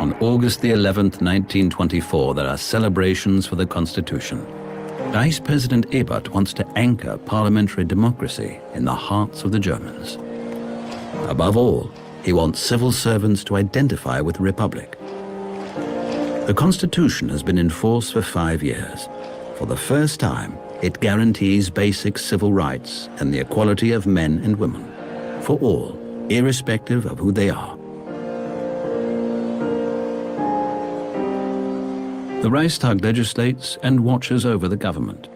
On August the 11th, 1924, there are celebrations for the Constitution. Vice President Ebert wants to anchor parliamentary democracy in the hearts of the Germans. Above all, he wants civil servants to identify with the Republic. The Constitution has been in force for 5 years. For the first time, it guarantees basic civil rights and the equality of men and women, for all, irrespective of who they are. The Reichstag legislates and watches over the government.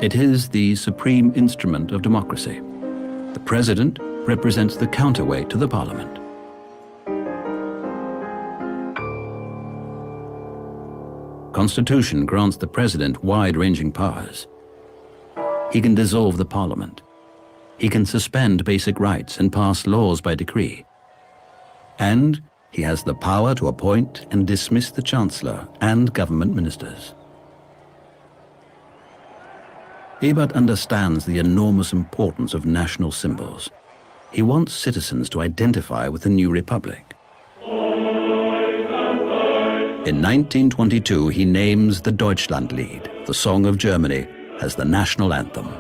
It is the supreme instrument of democracy. The president represents the counterweight to the parliament. Constitution grants the president wide-ranging powers. He can dissolve the parliament. He can suspend basic rights and pass laws by decree. And he has the power to appoint and dismiss the chancellor and government ministers. Ebert understands the enormous importance of national symbols. He wants citizens to identify with the new republic. In 1922, he names the Deutschlandlied, the Song of Germany, as the national anthem.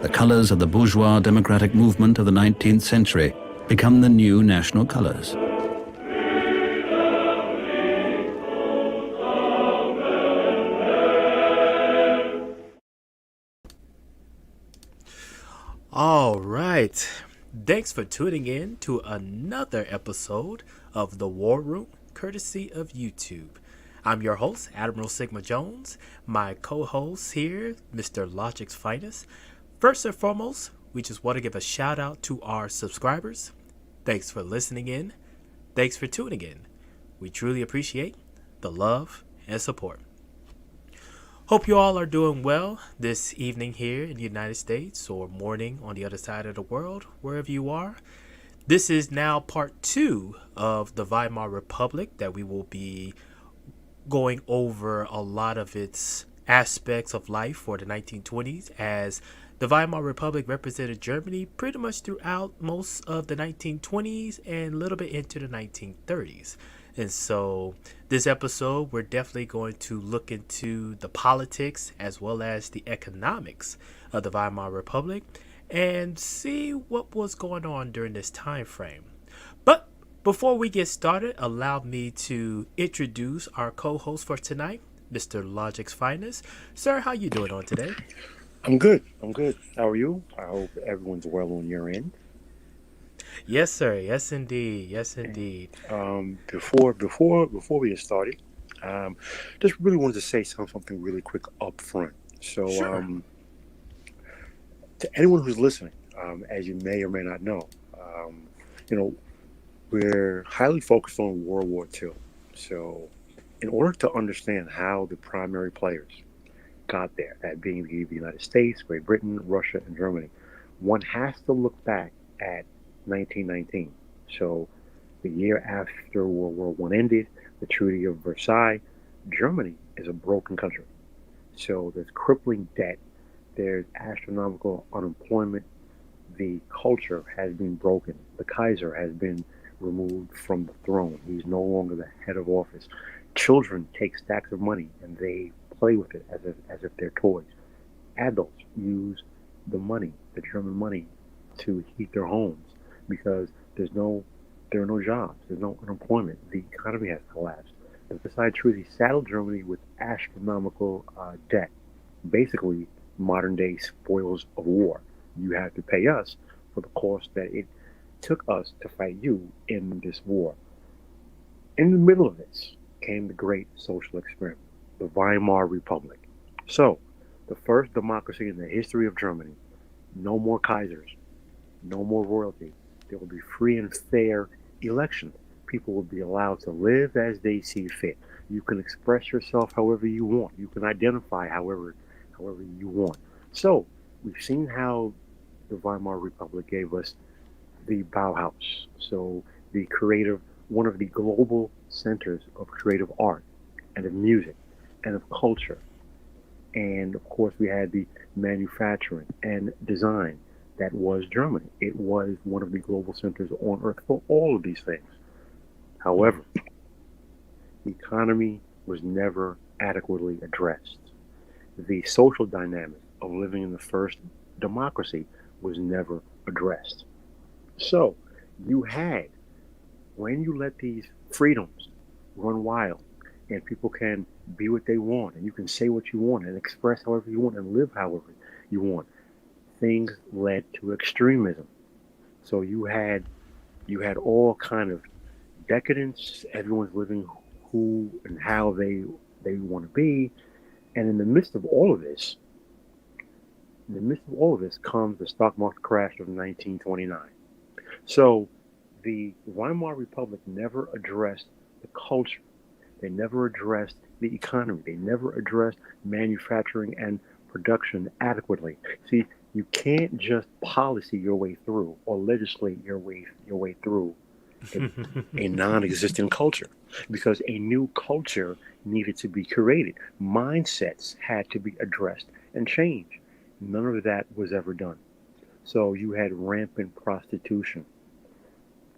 The colors of the bourgeois democratic movement of the 19th century become the new national colors. All right. Thanks for tuning in to another episode of The War Room, courtesy of YouTube. I'm your host, Admiral Sigma Jones. My co-host here, Mr. Logic's Finest. First and foremost, we just want to give a shout out to our subscribers. Thanks for listening in. Thanks for tuning in. We truly appreciate the love and support. Hope you all are doing well this evening here in the United States or morning on the other side of the world, wherever you are. This is now part 2 of the Weimar Republic that we will be going over a lot of its aspects of life for the 1920s, as the Weimar Republic represented Germany pretty much throughout most of the 1920s and a little bit into the 1930s. And so this episode, we're definitely going to look into the politics as well as the economics of the Weimar Republic and see what was going on during this time frame. But before we get started, allow me to introduce our co-host for tonight, Mr. Logic's Finest. Sir, how you doing on today? I'm good. How are you? I hope everyone's well on your end. Yes, sir. Yes, indeed. Yes, indeed. Before we get started, just really wanted to say something really quick up front. So, Sure. To anyone who's listening, as you may or may not know, we're highly focused on World War II. So, in order to understand how the primary players got there, that being the United States, Great Britain, Russia, and Germany, one has to look back at 1919. So the year after World War I ended, the Treaty of Versailles, Germany is a broken country. So there's crippling debt, there's astronomical unemployment, the culture has been broken, the Kaiser has been removed from the throne, he's no longer the head of office. Children take stacks of money and they play with it as if they're toys. Adults use the money, the German money, to heat their homes because there are no jobs, there's no unemployment. The economy has collapsed. The Versailles Treaty saddled Germany with astronomical debt, basically modern day spoils of war. You have to pay us for the cost that it took us to fight you in this war. In the middle of this came the great social experiment, the Weimar Republic. So, the first democracy in the history of Germany. No more Kaisers, no more royalty. There will be free and fair elections. People will be allowed to live as they see fit. You can express yourself however you want. You can identify however you want. So, we've seen how the Weimar Republic gave us the Bauhaus. So, one of the global centers of creative art and of music and of culture. And of course, we had the manufacturing and design that was Germany. It was one of the global centers on earth for all of these things. However, the economy was never adequately addressed. The social dynamic of living in the first democracy was never addressed. So you had, when you let these freedoms run wild and people can be what they want and you can say what you want and express however you want and live however you want, things led to extremism. So you had all kind of decadence. Everyone's living who and how they want to be, and in the midst of all of this comes the stock market crash of 1929. So the Weimar Republic never addressed the culture. They never addressed the economy. They never addressed manufacturing and production adequately. See, you can't just policy your way through or legislate your way through a non-existent culture, because a new culture needed to be created. Mindsets had to be addressed and changed. None of that was ever done. So you had rampant prostitution,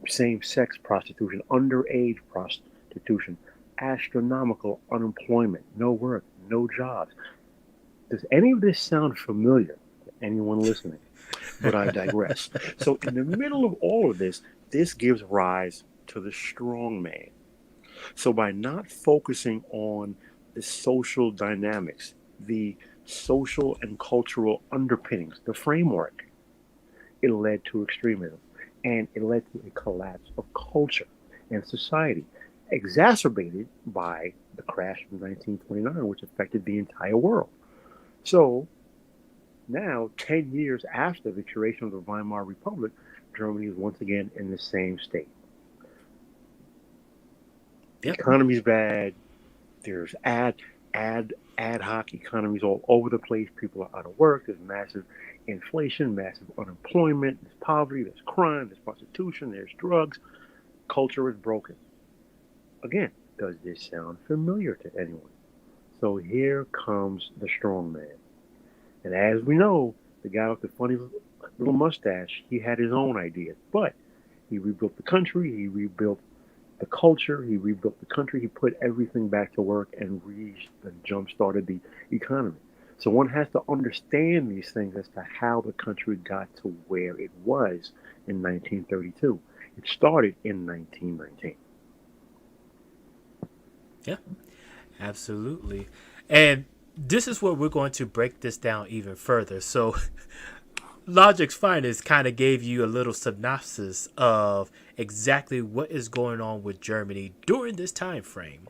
same-sex prostitution, underage prostitution, astronomical unemployment, no work, no jobs. Does any of this sound familiar to anyone listening? But I digress. So in the middle of all of this, this gives rise to the strong man. So by not focusing on the social dynamics, the social and cultural underpinnings, the framework, it led to extremism, and it led to a collapse of culture and society, exacerbated by the crash of 1929, which affected the entire world. So now, 10 years after the creation of the Weimar Republic, Germany is once again in the same state. The economy's bad. There's ad hoc economies all over the place. People are out of work. There's massive inflation, massive unemployment. There's poverty. There's crime. There's prostitution. There's drugs. Culture is broken. Again, does this sound familiar to anyone? So here comes the strong man. And as we know, the guy with the funny little mustache, he had his own ideas. But he rebuilt the country. He rebuilt the culture. He rebuilt the country. He put everything back to work and jump-started the economy. So one has to understand these things as to how the country got to where it was in 1932. It started in 1919. Yeah, absolutely. And this is where we're going to break this down even further. So Logic's Finest kind of gave you a little synopsis of exactly what is going on with Germany during this time frame.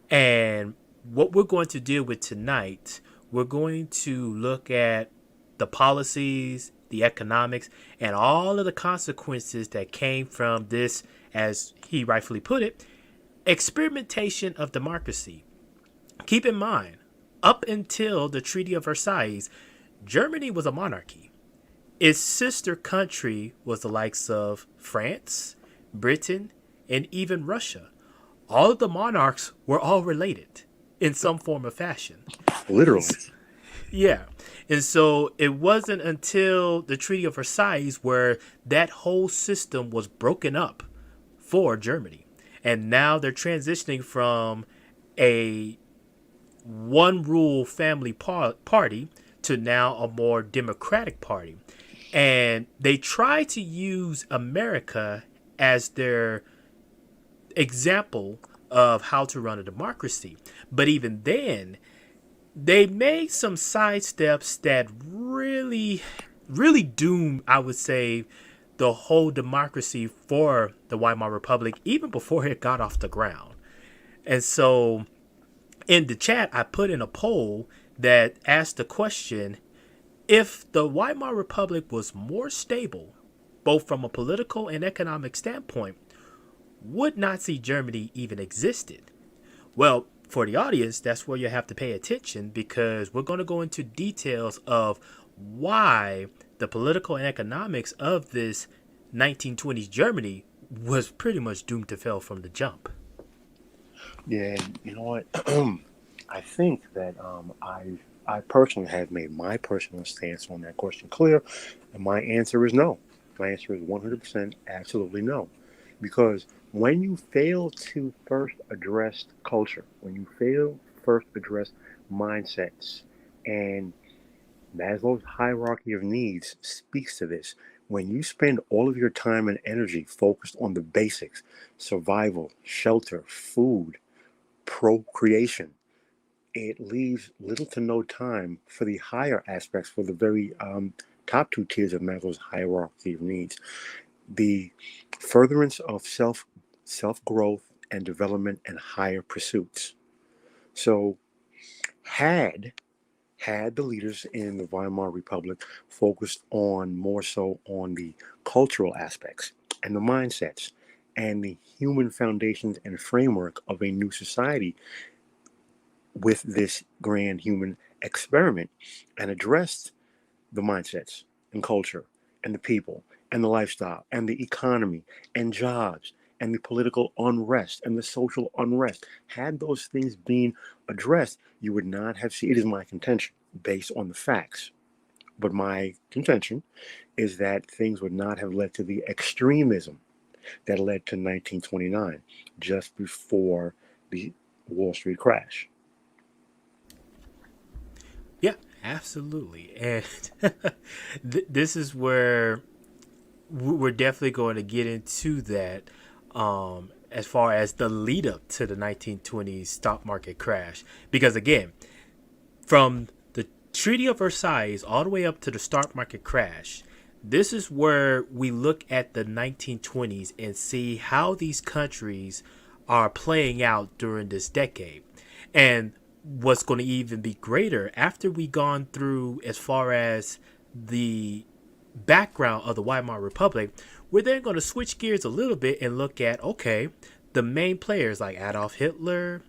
And what we're going to deal with tonight, we're going to look at the policies, the economics, and all of the consequences that came from this, as he rightfully put it, experimentation of democracy. Keep in mind, up until the Treaty of Versailles, Germany was a monarchy. Its sister country was the likes of France, Britain, and even Russia. All of the monarchs were all related in some form or fashion. Literally. Yeah. And so it wasn't until the Treaty of Versailles where that whole system was broken up for Germany. And now they're transitioning from a one rule family party to now a more democratic party. And they try to use America as their example of how to run a democracy. But even then, they made some sidesteps that really doomed, I would say, the whole democracy for the Weimar Republic, even before it got off the ground. And so in the chat, I put in a poll that asked the question, if the Weimar Republic was more stable, both from a political and economic standpoint, would Nazi Germany even existed? Well, for the audience, that's where you have to pay attention, because we're going to go into details of why the political and economics of this 1920s Germany was pretty much doomed to fail from the jump. Yeah, you know what? I think that I personally have made my personal stance on that question clear, and my answer is no. My answer is 100% absolutely no. Because when you fail to first address culture, when you fail first address mindsets, and Maslow's hierarchy of needs speaks to this. When you spend all of your time and energy focused on the basics, survival, shelter, food, procreation, it leaves little to no time for the higher aspects, for the very top two tiers of Maslow's hierarchy of needs. The furtherance of self growth and development and higher pursuits. So had had the leaders in the Weimar Republic focused on more so on the cultural aspects and the mindsets and the human foundations and framework of a new society with this grand human experiment, and addressed the mindsets and culture and the people and the lifestyle and the economy and jobs and the political unrest and the social unrest. Had those things been addressed, you would not have seen. It is my contention, based on the facts, but my contention is that things would not have led to the extremism that led to 1929, just before the Wall Street crash. Yeah, absolutely. And this is where we're definitely going to get into that, as far as the lead up to the 1920s stock market crash. Because again, from the Treaty of Versailles all the way up to the stock market crash, this is where we look at the 1920s and see how these countries are playing out during this decade. And what's going to even be greater after we gone through as far as the background of the Weimar Republic, we're then going to switch gears a little bit and look at, okay, the main players like Adolf Hitler,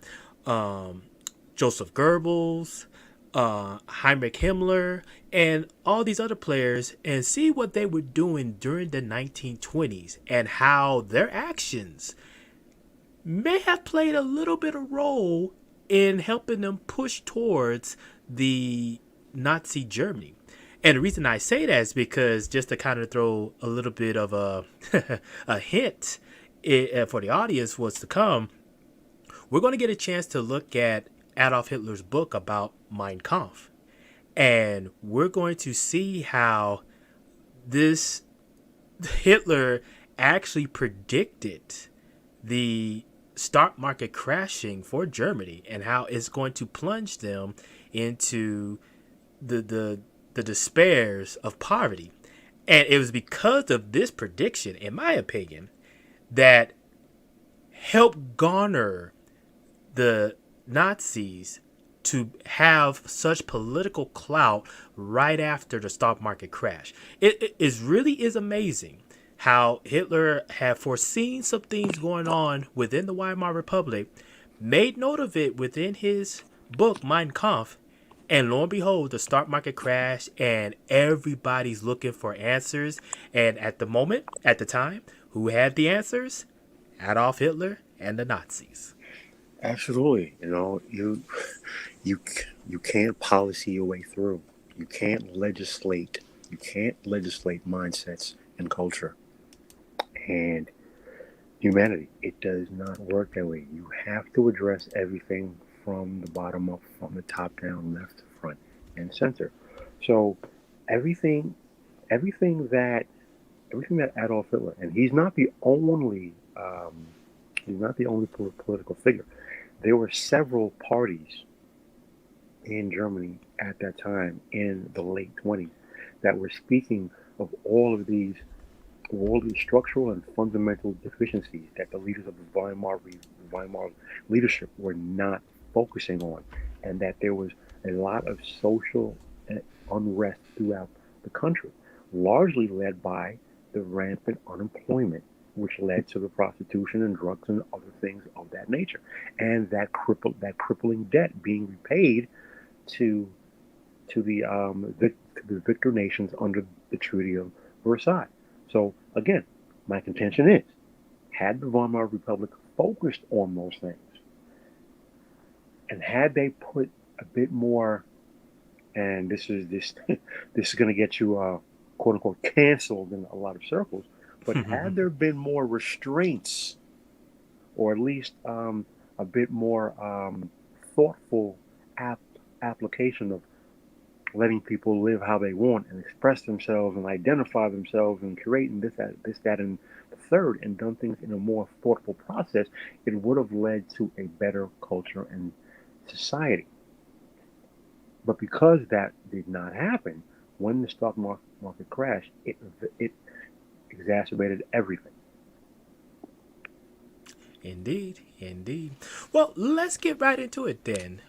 Joseph Goebbels, Heinrich Himmler, and all these other players, and see what they were doing during the 1920s and how their actions may have played a little bit of role in helping them push towards the Nazi Germany. And the reason I say that is because, just to kind of throw a little bit of a a hint for the audience what's to come, we're going to get a chance to look at Adolf Hitler's book about Mein Kampf. And we're going to see how this Hitler actually predicted the stock market crashing for Germany and how it's going to plunge them into the despairs of poverty. And it was because of this prediction, in my opinion, that helped garner the Nazis to have such political clout right after the stock market crash. It is really is amazing how Hitler had foreseen some things going on within the Weimar Republic, made note of it within his book Mein Kampf, and lo and behold, the stock market crashed, and everybody's looking for answers. And at the moment, at the time, who had the answers? Adolf Hitler and the Nazis. Absolutely. You you can't policy your way through. You can't legislate. You can't legislate mindsets and culture and humanity. It does not work that way. You have to address everything from the bottom up, from the top down, left, front, and center. So everything, everything that everything that Adolf Hitler, and he's not the only political figure. There were several parties in Germany at that time in the late 20s that were speaking of all these structural and fundamental deficiencies that the leaders of the Weimar leadership were not focusing on, and that there was a lot of social unrest throughout the country, largely led by the rampant unemployment, which led to the prostitution and drugs and other things of that nature, and that crippling debt being repaid to the victor nations under the Treaty of Versailles. So again, my contention is, had the Weimar Republic focused on those things, and had they put a bit more and this is going to get you quote unquote canceled in a lot of circles. But had there been more restraints, or at least a bit more thoughtful ap- application of letting people live how they want and express themselves and identify themselves and creating this, that, and the third, and done things in a more thoughtful process, it would have led to a better culture and society. But because that did not happen, when the stock market crashed, it exacerbated everything. Indeed, indeed. Well, let's get right into it then.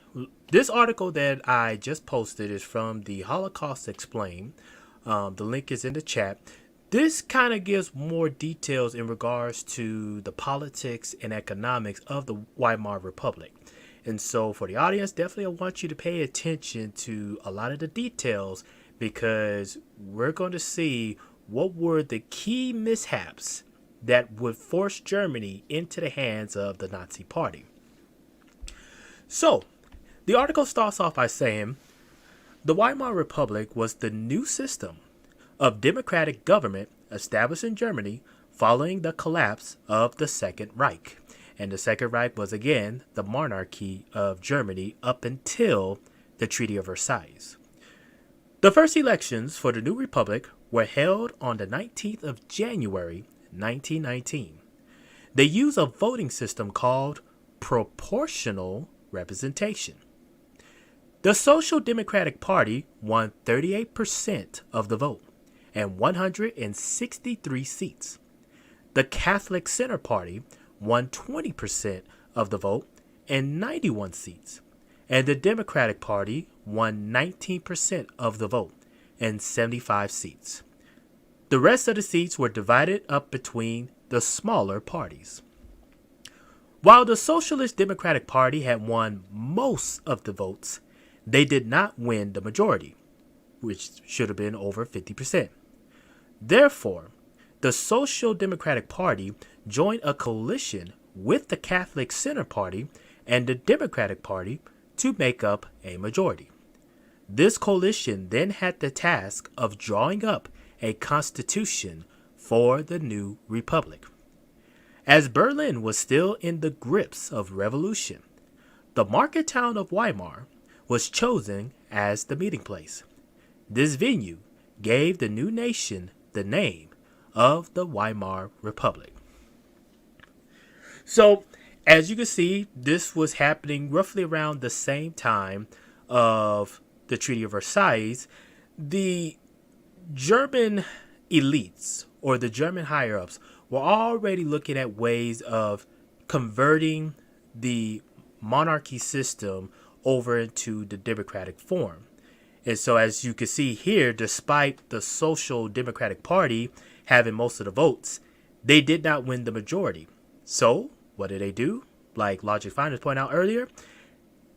This article that I just posted is from the Holocaust Explained. The link is in the chat. This kind of gives more details in regards to the politics and economics of the Weimar Republic. And so, for the audience, definitely I want you to pay attention to a lot of the details because we're going to see what were the key mishaps that would force Germany into the hands of the Nazi Party. So, the article starts off by saying the Weimar Republic was the new system of democratic government established in Germany following the collapse of the Second Reich. And the Second Reich was again the monarchy of Germany up until the Treaty of Versailles. The first elections for the new republic were held on the 19th of January 1919. They use a voting system called proportional representation. The Social Democratic Party won 38% of the vote and 163 seats. The Catholic Center Party won 20% of the vote and 91 seats. And the Democratic Party won 19% of the vote and 75 seats. The rest of the seats were divided up between the smaller parties. While the Socialist Democratic Party had won most of the votes, they did not win the majority, which should have been over 50%. Therefore, the Social Democratic Party joined a coalition with the Catholic Center Party and the Democratic Party to make up a majority. This coalition then had the task of drawing up a constitution for the new republic. As Berlin was still in the grips of revolution, the market town of Weimar was chosen as the meeting place. This venue gave the new nation the name of the Weimar Republic. So, as you can see, this was happening roughly around the same time of the Treaty of Versailles. The German elites or the German higher-ups were already looking at ways of converting the monarchy system over into the democratic form. And so as you can see here, despite the Social Democratic Party having most of the votes, they did not win the majority. So what did they do? Like Logic Finders pointed out earlier,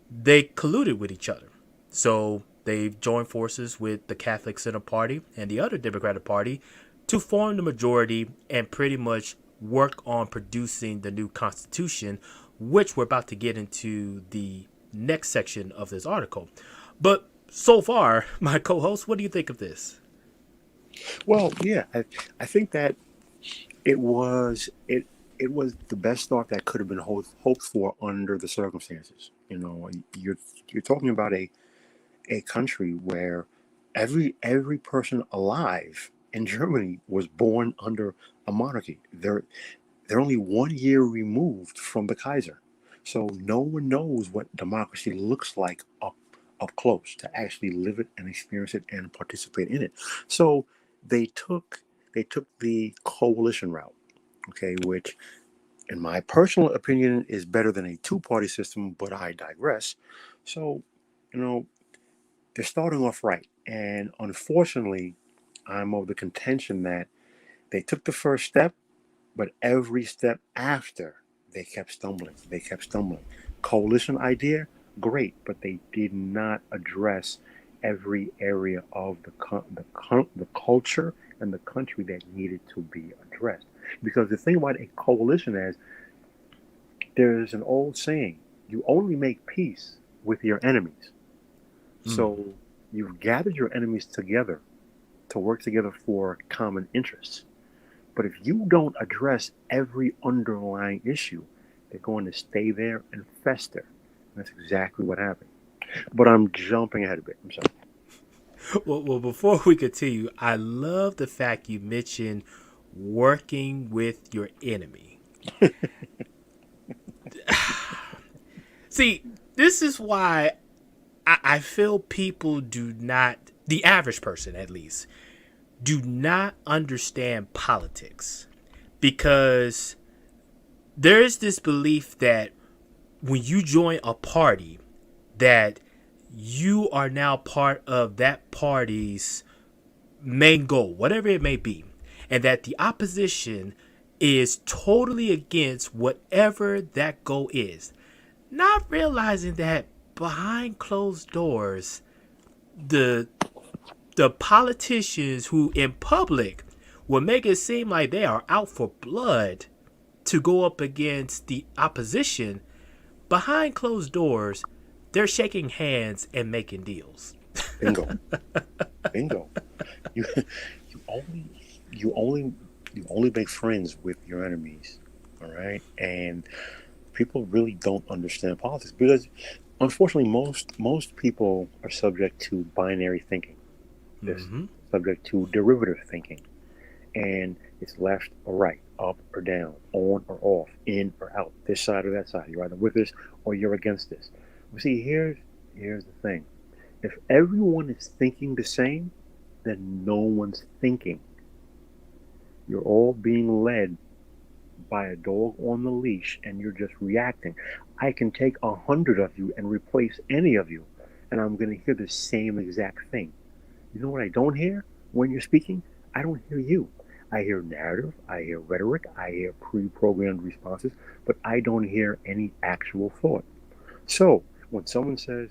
they colluded with each other. So they joined forces with the Catholic Center Party and the other Democratic Party to form the majority and pretty much work on producing the new constitution, which we're about to get into the next section of this article. But so far, my co-host, what do you think of this? Well, yeah, I think that it was the best start that could have been hoped for under the circumstances. You're talking about a country where every person alive in Germany was born under a monarchy. They're only 1 year removed from the Kaiser, so no one knows what democracy looks like up close, to actually live it and experience it and participate in it. So they took the coalition route, okay, which in my personal opinion is better than a two-party system, but I digress. So, you know, they're starting off right. And unfortunately, I'm of the contention that they took the first step, but every step after, they kept stumbling. They kept stumbling. Coalition idea, great, but they did not address every area of the culture and the country that needed to be addressed. Because the thing about a coalition is, there's an old saying: you only make peace with your enemies. Mm. So You've gathered your enemies together to work together for common interests. But if you don't address every underlying issue, they're going to stay there and fester. And that's exactly what happened. But I'm jumping ahead a bit. I'm sorry. Well, before we continue, I love the fact you mentioned working with your enemy. See, this is why I feel people do not, the average person at least, do not understand politics. Because there is this belief that when you join a party, that you are now part of that party's main goal, whatever it may be, and that the opposition is totally against whatever that goal is. Not realizing that behind closed doors, the politicians who in public will make it seem like they are out for blood to go up against the opposition, behind closed doors, they're shaking hands and making deals. Bingo. Bingo. You, you only make friends with your enemies. All right. And people really don't understand politics because unfortunately most people are subject to binary thinking. They're subject to derivative thinking. And it's left or right, up or down, on or off, in or out, this side or that side. You're either with this or you're against this. Well, see, here's the thing. If everyone is thinking the same, then no one's thinking. You're all being led by a dog on the leash and you're just reacting. I can take 100 of you and replace any of you, and I'm going to hear the same exact thing. You know what I don't hear when you're speaking? I don't hear you. I hear narrative, I hear rhetoric, I hear pre-programmed responses, but I don't hear any actual thought. So when someone says,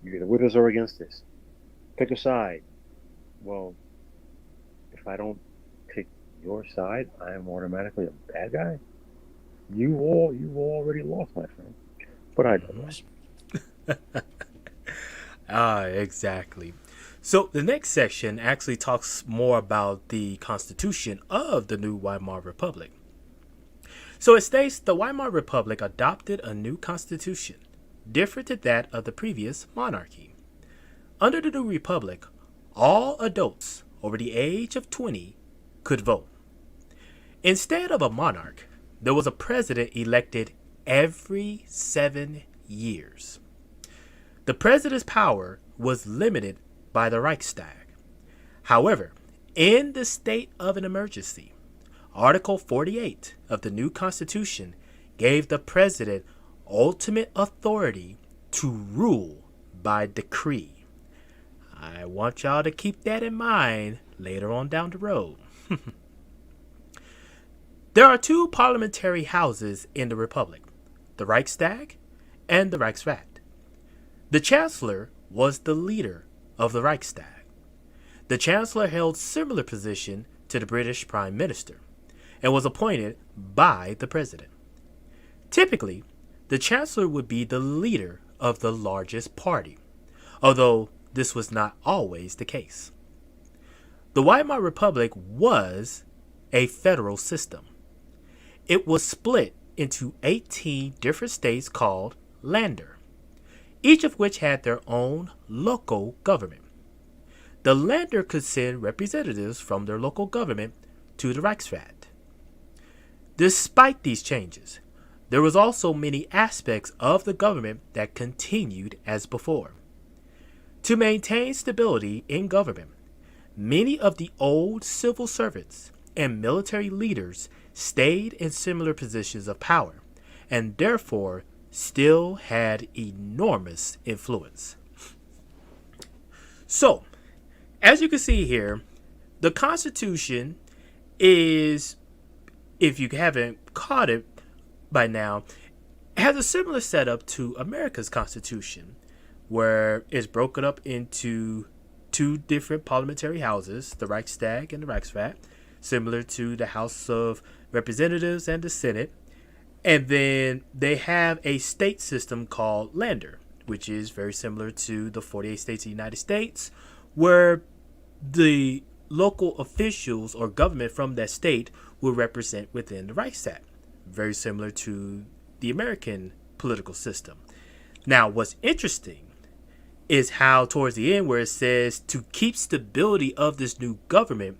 you're either with us or against this, pick a side. Well, if I don't pick your side, I am automatically a bad guy. You already lost, my friend. But I digress. Exactly. So the next section actually talks more about the constitution of the new Weimar Republic. So it states the Weimar Republic adopted a new constitution, different to that of the previous monarchy. Under the new republic, all adults over the age of 20 could vote. Instead of a monarch, there was a president elected every 7 years. The president's power was limited by the Reichstag. However, in the state of an emergency, Article 48 of the new Constitution gave the president ultimate authority to rule by decree. I want y'all to keep that in mind later on down the road. There are two parliamentary houses in the Republic, the Reichstag and the Reichsrat. The Chancellor was the leader of the Reichstag. The Chancellor held similar position to the British Prime Minister and was appointed by the President. Typically, the Chancellor would be the leader of the largest party, although this was not always the case. The Weimar Republic was a federal system. It was split into 18 different states called Länder, each of which had their own local government. The Länder could send representatives from their local government to the Reichsrat. Despite these changes, there was also many aspects of the government that continued as before. To maintain stability in government, many of the old civil servants and military leaders stayed in similar positions of power, and therefore still had enormous influence. So, as you can see here, the Constitution is, if you haven't caught it by now, has a similar setup to America's Constitution, where it's broken up into two different parliamentary houses, the Reichstag and the Reichsrat, similar to the House of Representatives and the Senate. And then they have a state system called Länder, which is very similar to the 48 states of the United States, where the local officials or government from that state will represent within the Reichstag. Very similar to the American political system. Now, what's interesting is how towards the end where it says to keep stability of this new government,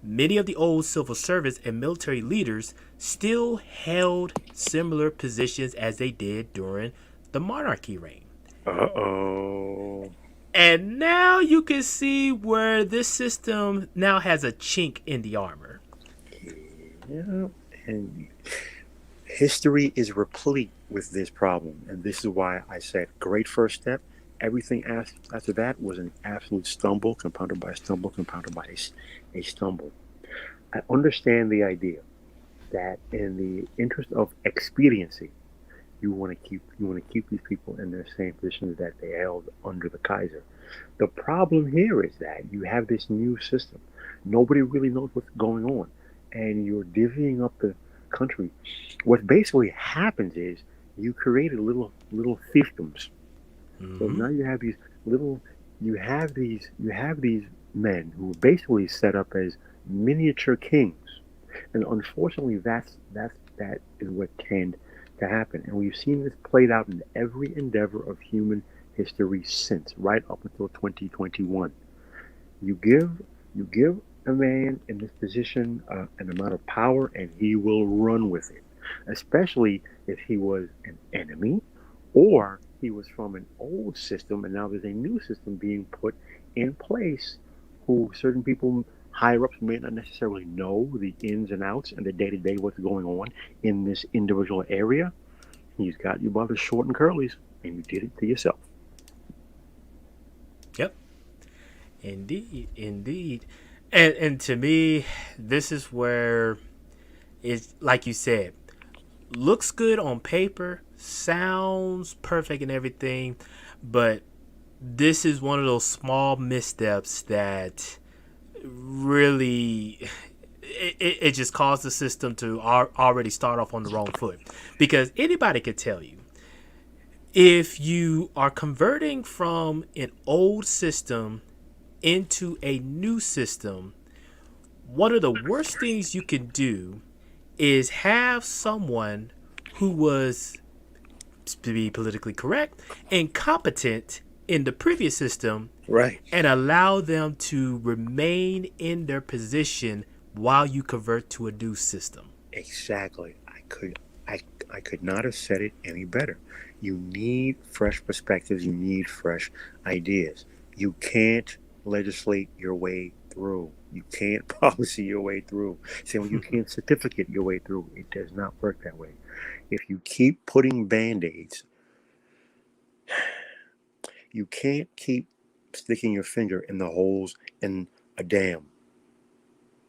many of the old civil service and military leaders still held similar positions as they did during the monarchy reign. Uh-oh. And now you can see where this system now has a chink in the armor. Yeah, and history is replete with this problem. And this is why I said great first step. Everything after that was an absolute stumble, compounded by a stumble, compounded by a stumble. I understand the idea that in the interest of expediency, you want to keep these people in their same positions that they held under the Kaiser. The problem here is that you have this new system. Nobody really knows what's going on, and you're divvying up the country. What basically happens is you created little fiefdoms. Mm-hmm. So now you have these men who are basically set up as miniature kings, and unfortunately, that is what tend to happen. And we've seen this played out in every endeavor of human history since, right up until 2021. You give a man in this position an amount of power, and he will run with it, especially if he was an enemy or he was from an old system and now there's a new system being put in place who certain people higher ups may not necessarily know the ins and outs and the day-to-day what's going on in this individual area. He's got you by the short and curlies, and you did it to yourself. Yep. Indeed. And to me, this is where it's like you said, looks good on paper, sounds perfect and everything, but this is one of those small missteps that really it just caused the system to already start off on the wrong foot. Because anybody could tell you, if you are converting from an old system into a new system, one of the worst things you can do is have someone who was, to be politically correct, incompetent in the previous system, right, and allow them to remain in their position while you convert to a new system. Exactly. I could not have said it any better. You need fresh perspectives. You need fresh ideas. You can't legislate your way through. You can't policy your way through. Same way you can't certificate your way through. It does not work that way. If you keep putting Band-Aids, you can't keep sticking your finger in the holes in a dam.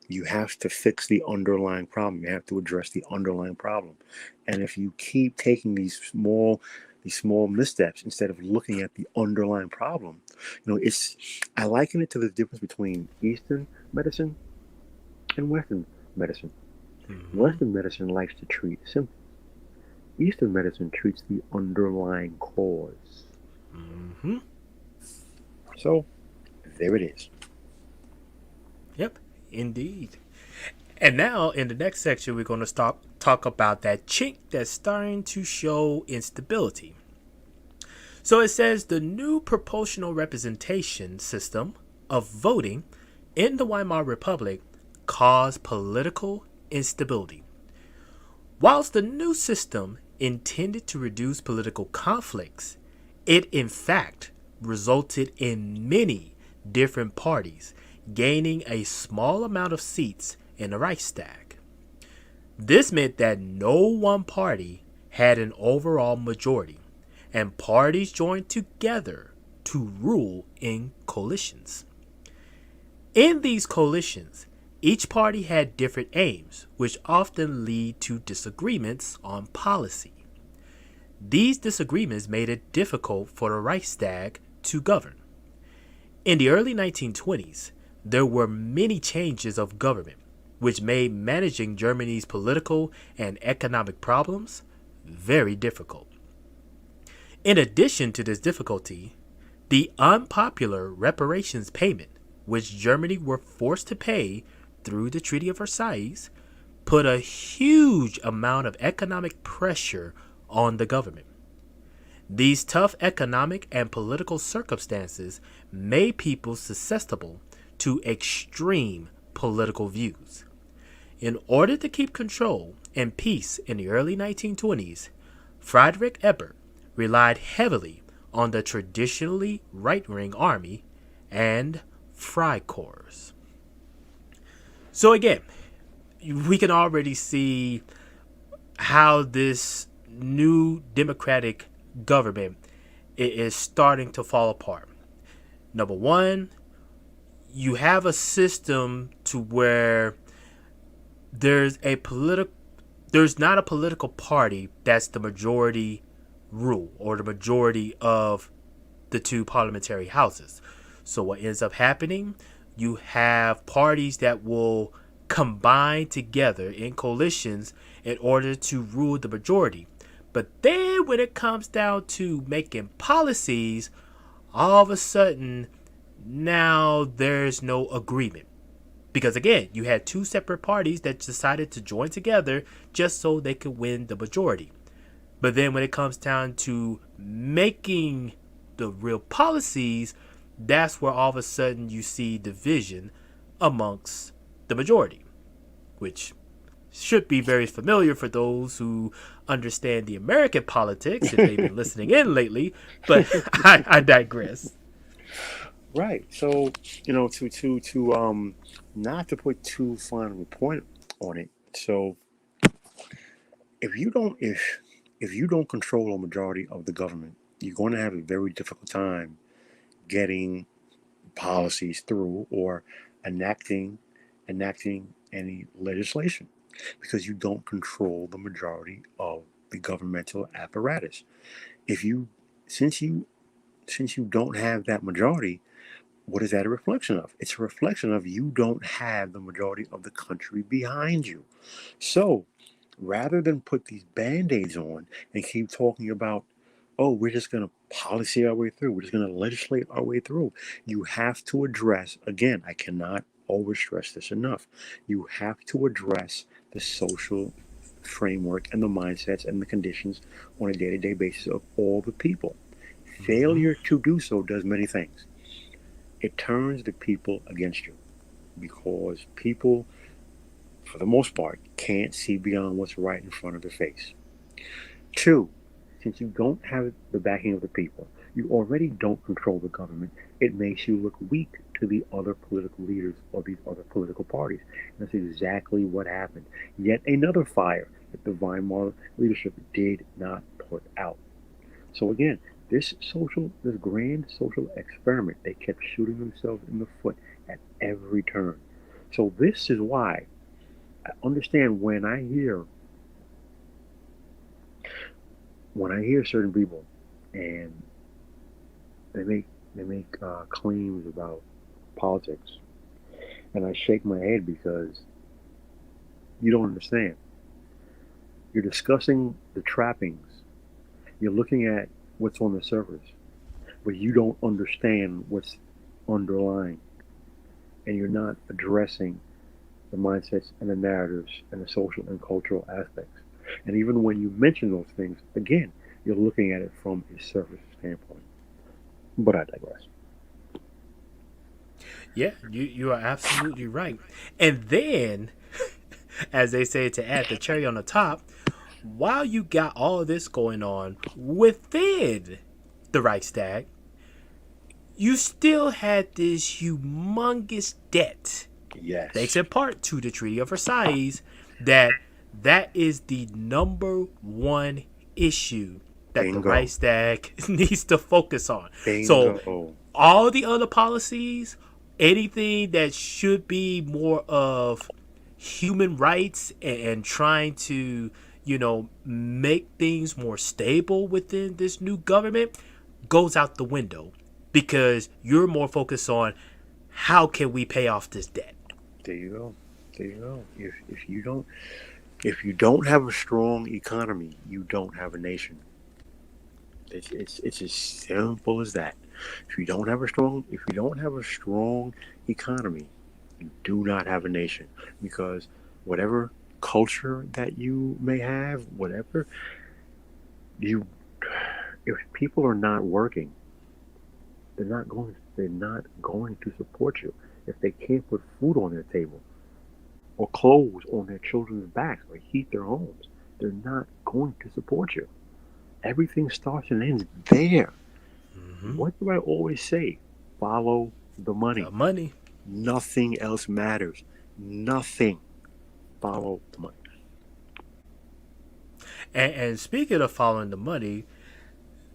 You have to fix the underlying problem. You have to address the underlying problem. And if you keep taking these small missteps instead of looking at the underlying problem, I liken it to the difference between Eastern medicine and Western medicine. Mm-hmm. Western medicine likes to treat symptoms. Eastern medicine treats the underlying cause. Mm-hmm. So, there it is. Yep, indeed. And now, in the next section, we're going to talk about that chink that's starting to show instability. So it says the new proportional representation system of voting in the Weimar Republic caused political instability. Whilst the new system intended to reduce political conflicts, it in fact resulted in many different parties gaining a small amount of seats in the Reichstag. This meant that no one party had an overall majority, and parties joined together to rule in coalitions. In these coalitions, each party had different aims, which often lead to disagreements on policy. These disagreements made it difficult for the Reichstag to govern. In the early 1920s, there were many changes of government, which made managing Germany's political and economic problems very difficult. In addition to this difficulty, the unpopular reparations payment, which Germany were forced to pay through the Treaty of Versailles, put a huge amount of economic pressure on the government. These tough economic and political circumstances made people susceptible to extreme political views. In order to keep control and peace in the early 1920s, Friedrich Ebert relied heavily on the traditionally right-wing army and Freikorps. So again, we can already see how this new democratic government is starting to fall apart. Number one, you have a system to where there's not a political party that's the majority rule or the majority of the two parliamentary houses. So what ends up happening, you have parties that will combine together in coalitions in order to rule the majority. But then when it comes down to making policies, all of a sudden now there's no agreement. Because again, you had two separate parties that decided to join together just so they could win the majority. But then when it comes down to making the real policies, that's where all of a sudden you see division amongst the majority, which should be very familiar for those who understand the American politics if they've been listening in lately. But I digress. Right. So, to not to put too fine of a point on it. So, if you don't control a majority of the government, you're going to have a very difficult time getting policies through or enacting any legislation because you don't control the majority of the governmental apparatus. If you since you don't have that majority, what is that a reflection of? It's a reflection of you don't have the majority of the country behind you. So rather than put these band-aids on and keep talking about, oh, we're just going to policy our way through, we're just going to legislate our way through, you have to address, again, I cannot over stress this enough, you have to address the social framework and the mindsets and the conditions on a day-to-day basis of all the people. Failure to do so does many things. It turns the people against you because people, for the most part, can't see beyond what's right in front of their face. Two, since you don't have the backing of the people, you already don't control the government, it makes you look weak to the other political leaders of these other political parties. And that's exactly what happened. Yet another fire that the Weimar leadership did not put out. So again, this grand social experiment, they kept shooting themselves in the foot at every turn. So this is why I understand when I hear certain people and they make claims about politics, and I shake my head because you don't understand. You're discussing the trappings. You're looking at what's on the surface, but you don't understand what's underlying, and you're not addressing the mindsets and the narratives and the social and cultural aspects. And even when you mention those things, again, you're looking at it from a surface standpoint. But I digress. Yeah, you are absolutely right. And then, as they say, to add the cherry on the top, while you got all of this going on within the Reichstag, you still had this humongous debt. Yes. Thanks in part to the Treaty of Versailles, that is the number one issue that Bingo. the Reichstag needs to focus on. Bingo. So all the other policies, anything that should be more of human rights and trying to, make things more stable within this new government goes out the window because you're more focused on how can we pay off this debt. There you go. If you don't have a strong economy, you don't have a nation. It's as simple as that. If you don't have a strong economy, you do not have a nation, because whatever culture that you may have, whatever you, if people are not working, they're not going to support you. If they can't put food on their table or clothes on their children's backs or heat their homes, they're not going to support you. Everything starts and ends there. Mm-hmm. What do I always say? Follow the money. The money. Nothing else matters. Nothing. Follow the money. And speaking of following the money,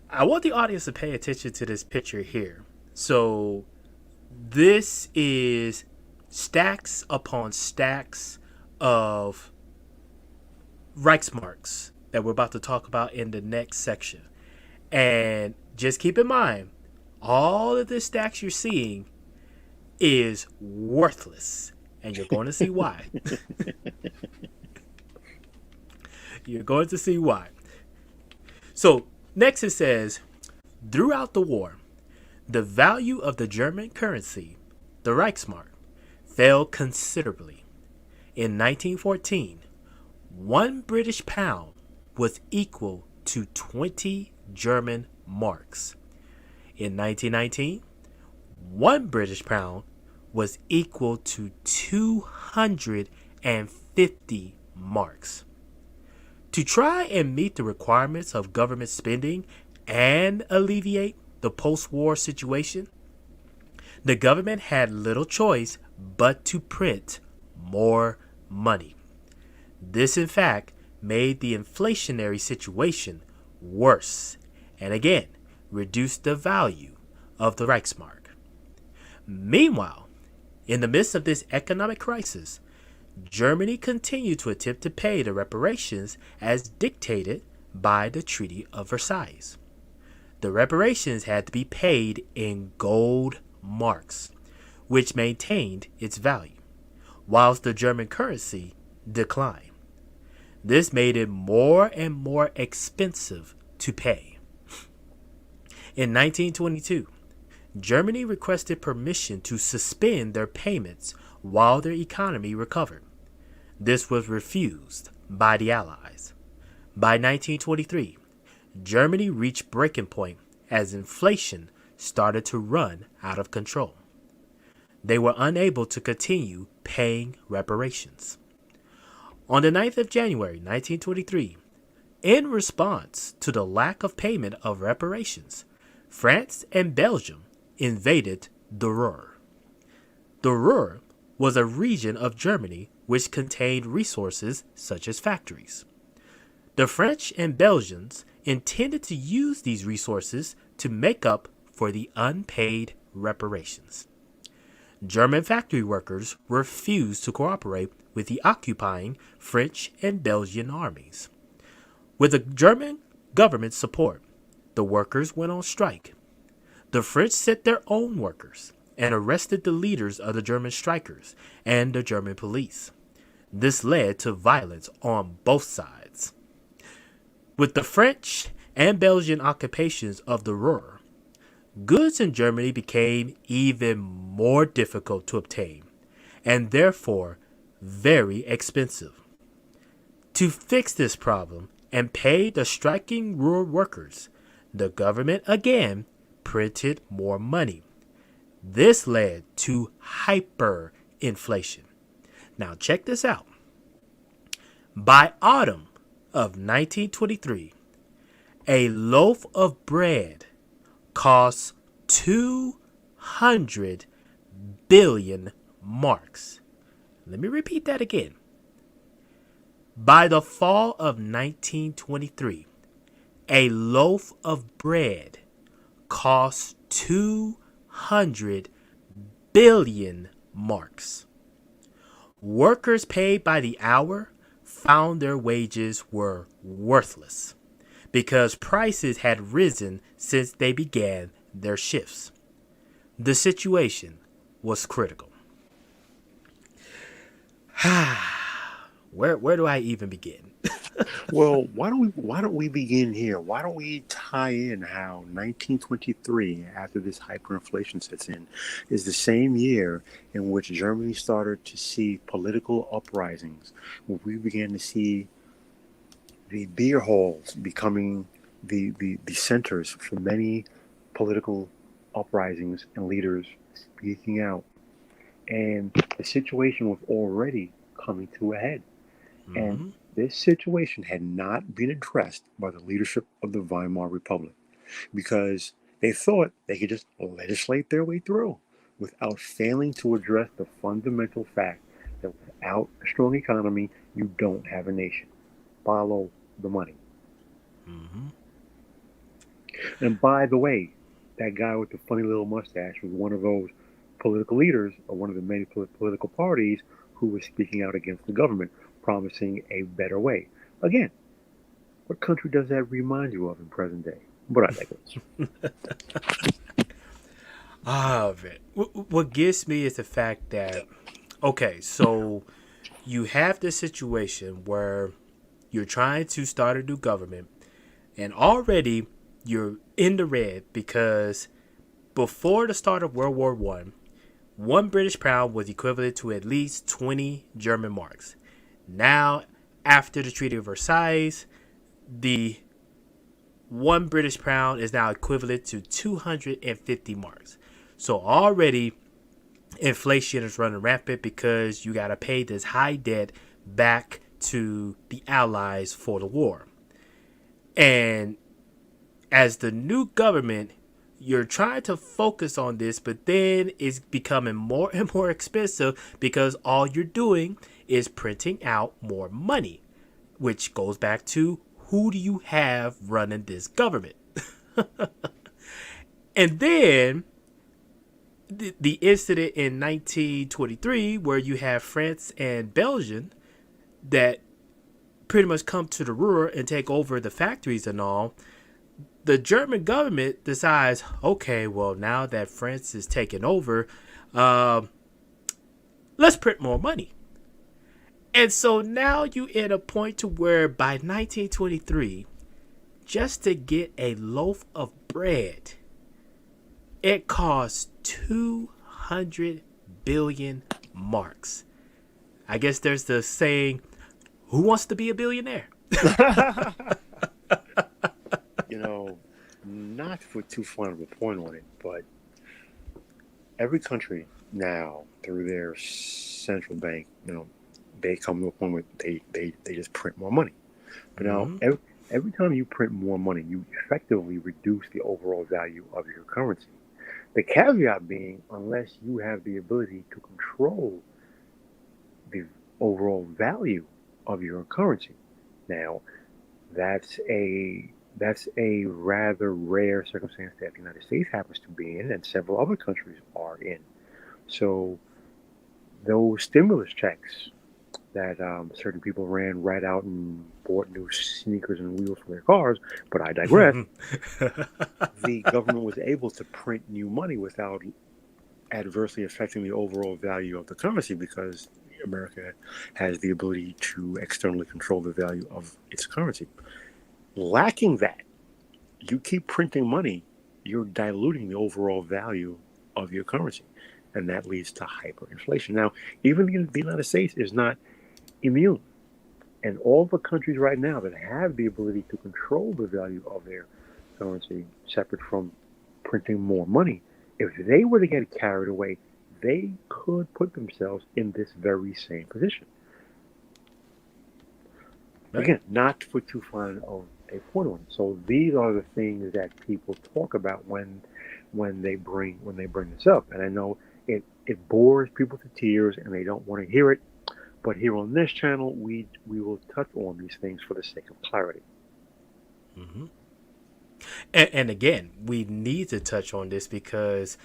I want the audience to pay attention to this picture here. So this is stacks upon stacks of Reichsmarks that we're about to talk about in the next section. And just keep in mind, all of the stacks you're seeing is worthless. And you're going to see why. You're going to see why. So next it says, throughout the war, the value of the German currency, the Reichsmark, fell considerably. In 1914, 1 British pound was equal to 20 German marks. In 1919, 1 British pound was equal to 250 marks. To try and meet the requirements of government spending and alleviate the post-war situation, the government had little choice but to print more money. This, in fact, made the inflationary situation worse and again reduced the value of the Reichsmark. Meanwhile, in the midst of this economic crisis, Germany continued to attempt to pay the reparations as dictated by the Treaty of Versailles. The reparations had to be paid in gold marks, which maintained its value, whilst the German currency declined. This made it more and more expensive to pay. In 1922, Germany requested permission to suspend their payments while their economy recovered. This was refused by the Allies. By 1923, Germany reached breaking point as inflation started to run out of control. They were unable to continue paying reparations. On the 9th of January 1923, in response to the lack of payment of reparations, France and Belgium invaded the Ruhr. The Ruhr was a region of Germany which contained resources such as factories. The French and Belgians intended to use these resources to make up for the unpaid reparations. German factory workers refused to cooperate with the occupying French and Belgian armies. With the German government's support, the workers went on strike. The French sent their own workers and arrested the leaders of the German strikers and the German police. This led to violence on both sides. With the French and Belgian occupations of the Ruhr, goods in Germany became even more difficult to obtain and therefore very expensive. To fix this problem and pay the striking Ruhr workers, the government again printed more money. This led to hyperinflation. Now check this out. By autumn of 1923, a loaf of bread costs 200 billion marks. Let me repeat that again. By the fall of 1923, a loaf of bread costs 200 billion marks. Workers paid by the hour found their wages were worthless because prices had risen since they began their shifts. The situation was critical. Where do I even begin? Well, why don't we begin here? Why don't we tie in how 1923, after this hyperinflation sets in, is the same year in which Germany started to see political uprisings, where we began to see the beer halls becoming the centers for many political uprisings and leaders speaking out. And the situation was already coming to a head. And Hmm. this situation had not been addressed by the leadership of the Weimar Republic because they thought they could just legislate their way through without failing to address the fundamental fact that without a strong economy, you don't have a nation. Follow the money. Hmm. And by the way, that guy with the funny little mustache was one of those political leaders or one of the many political parties who was speaking out against the government, promising a better way. Again, what country does that remind you of in present day? But I digress. Ah, man. What gets me is the fact that, okay, so you have this situation where you're trying to start a new government, and already you're in the red because before the start of World War one British pound was equivalent to at least 20 German marks. Now, after the Treaty of Versailles, the one British pound is now equivalent to 250 marks. So already inflation is running rampant because you got to pay this high debt back to the Allies for the war. And as the new government, you're trying to focus on this, but then it's becoming more and more expensive because all you're doing is printing out more money, which goes back to who do you have running this government? And then the incident in 1923 where you have France and Belgium that pretty much come to the rear and take over the factories and all. The German government decides, okay, well, now that France is taking over, uh, let's print more money. And so now you at a point to where by 1923, just to get a loaf of bread, it costs 200 billion marks. I guess there's the saying, who wants to be a billionaire? You know, not to put too fine of a point on it, but every country now, through their central bank, they come to a point where they just print more money. But now, Mm-hmm. every time you print more money, you effectively reduce the overall value of your currency. The caveat being, unless you have the ability to control the overall value of your currency. Now, that's a rather rare circumstance that the United States happens to be in, and several other countries are in. So those stimulus checks that certain people ran right out and bought new sneakers and wheels for their cars, but I digress. The government was able to print new money without adversely affecting the overall value of the currency because America has the ability to externally control the value of its currency. Lacking that, you keep printing money, you're diluting the overall value of your currency. And that leads to hyperinflation. Now, even the United States is not immune. And all the countries right now that have the ability to control the value of their currency, separate from printing more money, if they were to get carried away, they could put themselves in this very same position. Right. Again, not to put too fine of a point on it. So these are the things that people talk about when they bring this up. And I know it bores people to tears and they don't want to hear it. But here on this channel, we will touch on these things for the sake of clarity. Mm-hmm. And again, we need to touch on this because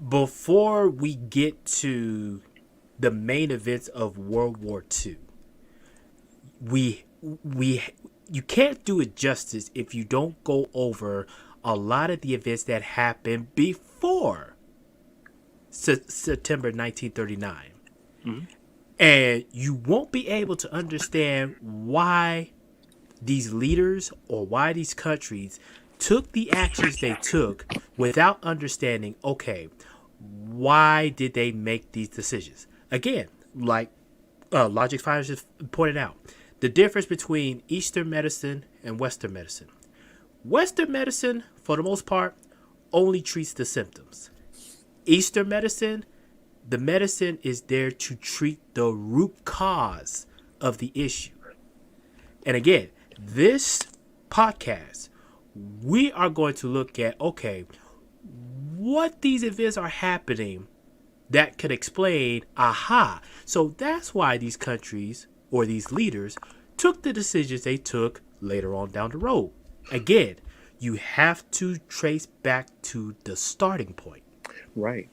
before we get to the main events of World War II, we you can't do it justice if you don't go over a lot of the events that happened before September 1939. Mm-hmm. And you won't be able to understand why these leaders or why these countries took the actions they took without understanding, okay, why did they make these decisions? Again, like Logic Finders just pointed out, the difference between Eastern medicine and Western medicine. Western medicine, for the most part, only treats the symptoms. Eastern medicine, the medicine is there to treat the root cause of the issue. And again, this podcast, we are going to look at, okay, what these events are happening that could explain, aha, so that's why these countries or these leaders took the decisions they took later on down the road. Again, you have to trace back to the starting point. Right.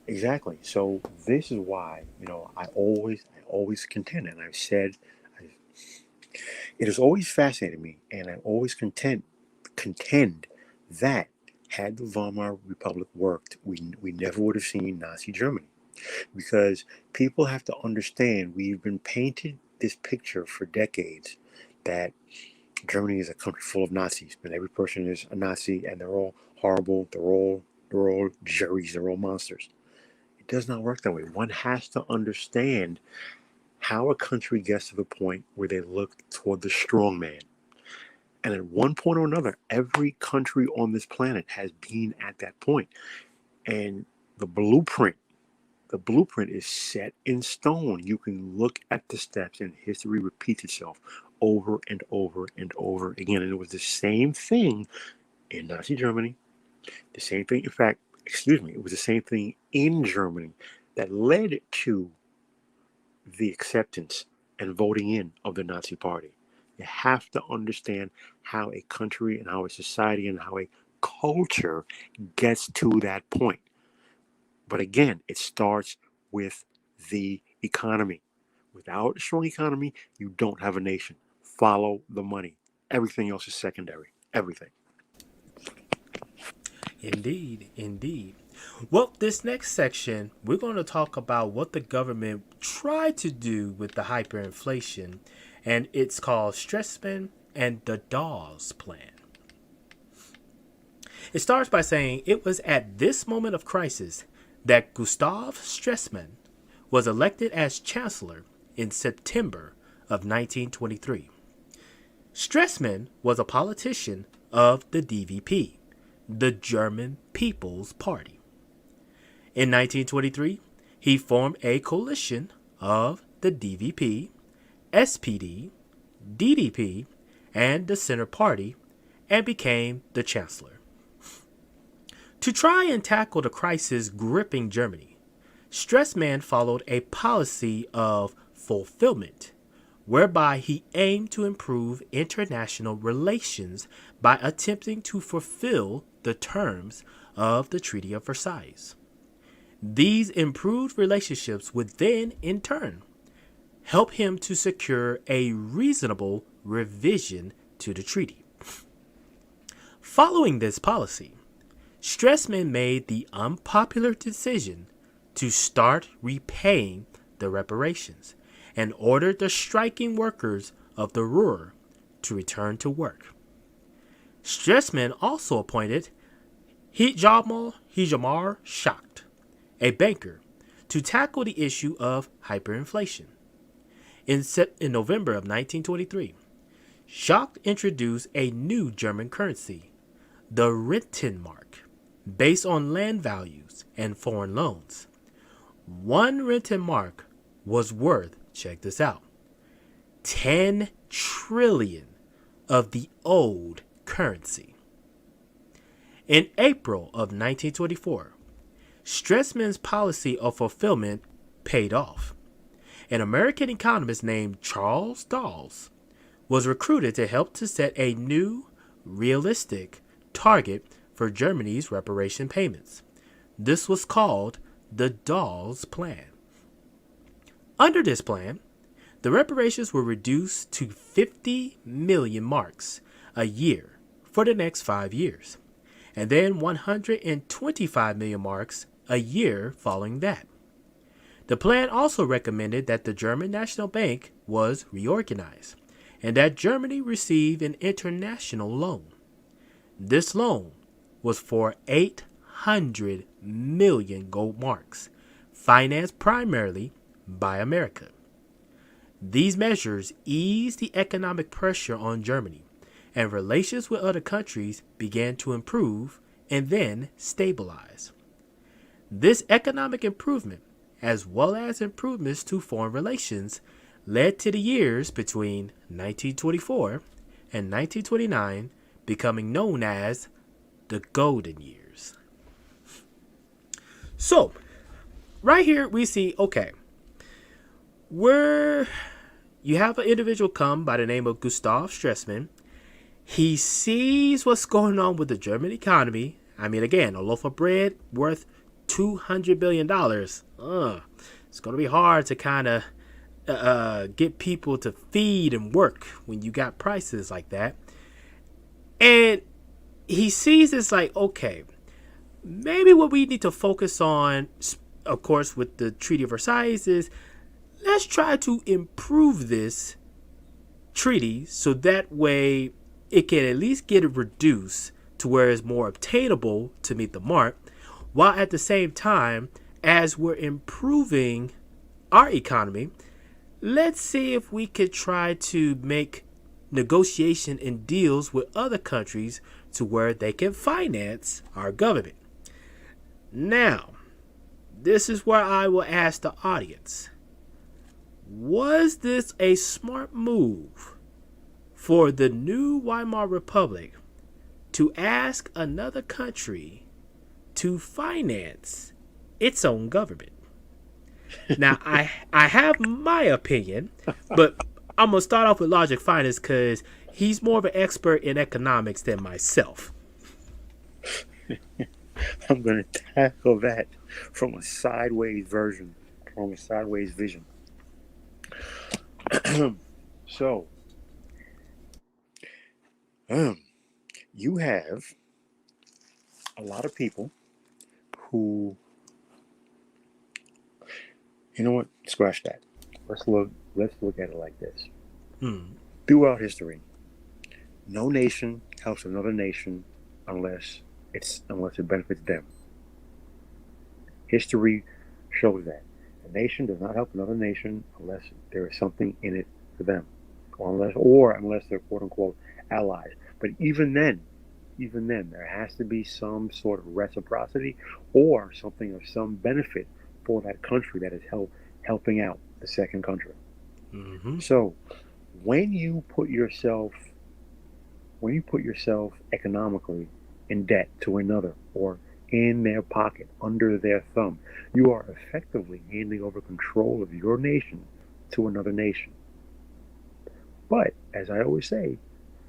Exactly. So this is why, I always contend, and I've said, it has always fascinated me, and I always contend that had the Weimar Republic worked, we never would have seen Nazi Germany. Because people have to understand, we've been painted this picture for decades that Germany is a country full of Nazis, and every person is a Nazi, and they're all horrible, they're all Jerry's, they're all monsters. It does not work that way. One has to understand how a country gets to the point where they look toward the strong man. And at one point or another, every country on this planet has been at that point. And the blueprint is set in stone. You can look at the steps, and history repeats itself over and over and over again. And it was the same thing in Nazi Germany. The same thing, in fact, it was the same thing in Germany that led to the acceptance and voting in of the Nazi Party. You have to understand how a country and how a society and how a culture gets to that point. But again, it starts with the economy. Without a strong economy, you don't have a nation. Follow the money. Everything else is secondary. Everything. Indeed. Well, this next section, we're going to talk about what the government tried to do with the hyperinflation, and it's called Stresemann and the Dawes Plan. It starts by saying it was at this moment of crisis that Gustav Stresemann was elected as chancellor in September of 1923. Stresemann was a politician of the DVP, the German People's Party. In 1923, he formed a coalition of the DVP, SPD, DDP, and the Center Party and became the chancellor. To try and tackle the crisis gripping Germany, Stresemann followed a policy of fulfillment, whereby he aimed to improve international relations by attempting to fulfill the terms of the Treaty of Versailles. These improved relationships would then, in turn, help him to secure a reasonable revision to the treaty. Following this policy, Stresemann made the unpopular decision to start repaying the reparations and ordered the striking workers of the Ruhr to return to work. Stresemann also appointed Hjalmar Schacht, a banker, to tackle the issue of hyperinflation. In November of 1923, Schacht introduced a new German currency, the Rentenmark, based on land values and foreign loans. 1 Rentenmark was worth, check this out, 10 trillion of the old currency. In April of 1924, Stresemann's policy of fulfillment paid off. An American economist named Charles Dawes was recruited to help to set a new, realistic target for Germany's reparation payments. This was called the Dawes Plan. Under this plan, the reparations were reduced to 50 million marks a year for the next 5 years, and then 125 million marks a year following that. The plan also recommended that the German National Bank was reorganized, and that Germany received an international loan. This loan was for 800 million gold marks, financed primarily by America. These measures eased the economic pressure on Germany, and relations with other countries began to improve and then stabilize. This economic improvement, as well as improvements to foreign relations, led to the years between 1924 and 1929 becoming known as the Golden Years. So, right here we see, okay, you have an individual come by the name of Gustav Stresemann. He sees what's going on with the German economy. I mean, again, a loaf of bread worth $200 billion. It's going to be hard to kind of get people to feed and work when you got prices like that. And he sees this like, okay, maybe what we need to focus on, of course, with the Treaty of Versailles is let's try to improve this treaty so that way it can at least get it reduced to where it's more obtainable to meet the mark, while at the same time, as we're improving our economy, let's see if we could try to make negotiation and deals with other countries to where they can finance our government. Now, this is where I will ask the audience, was this a smart move for the new Weimar Republic to ask another country to finance its own government? Now, I have my opinion, but I'm going to start off with Logic Finance because he's more of an expert in economics than myself. I'm going to tackle that from a sideways vision. So, you have a lot of people who, you know what? Scratch that. Let's look at it like this. Throughout history, no nation helps another nation unless it benefits them. History shows that a nation does not help another nation unless there is something in it for them, or unless they're quote unquote allies. But even then, there has to be some sort of reciprocity or something of some benefit for that country that is helping out the second country. So when you put yourself economically in debt to another or in their pocket, under their thumb, you are effectively handing over control of your nation to another nation. But as I always say,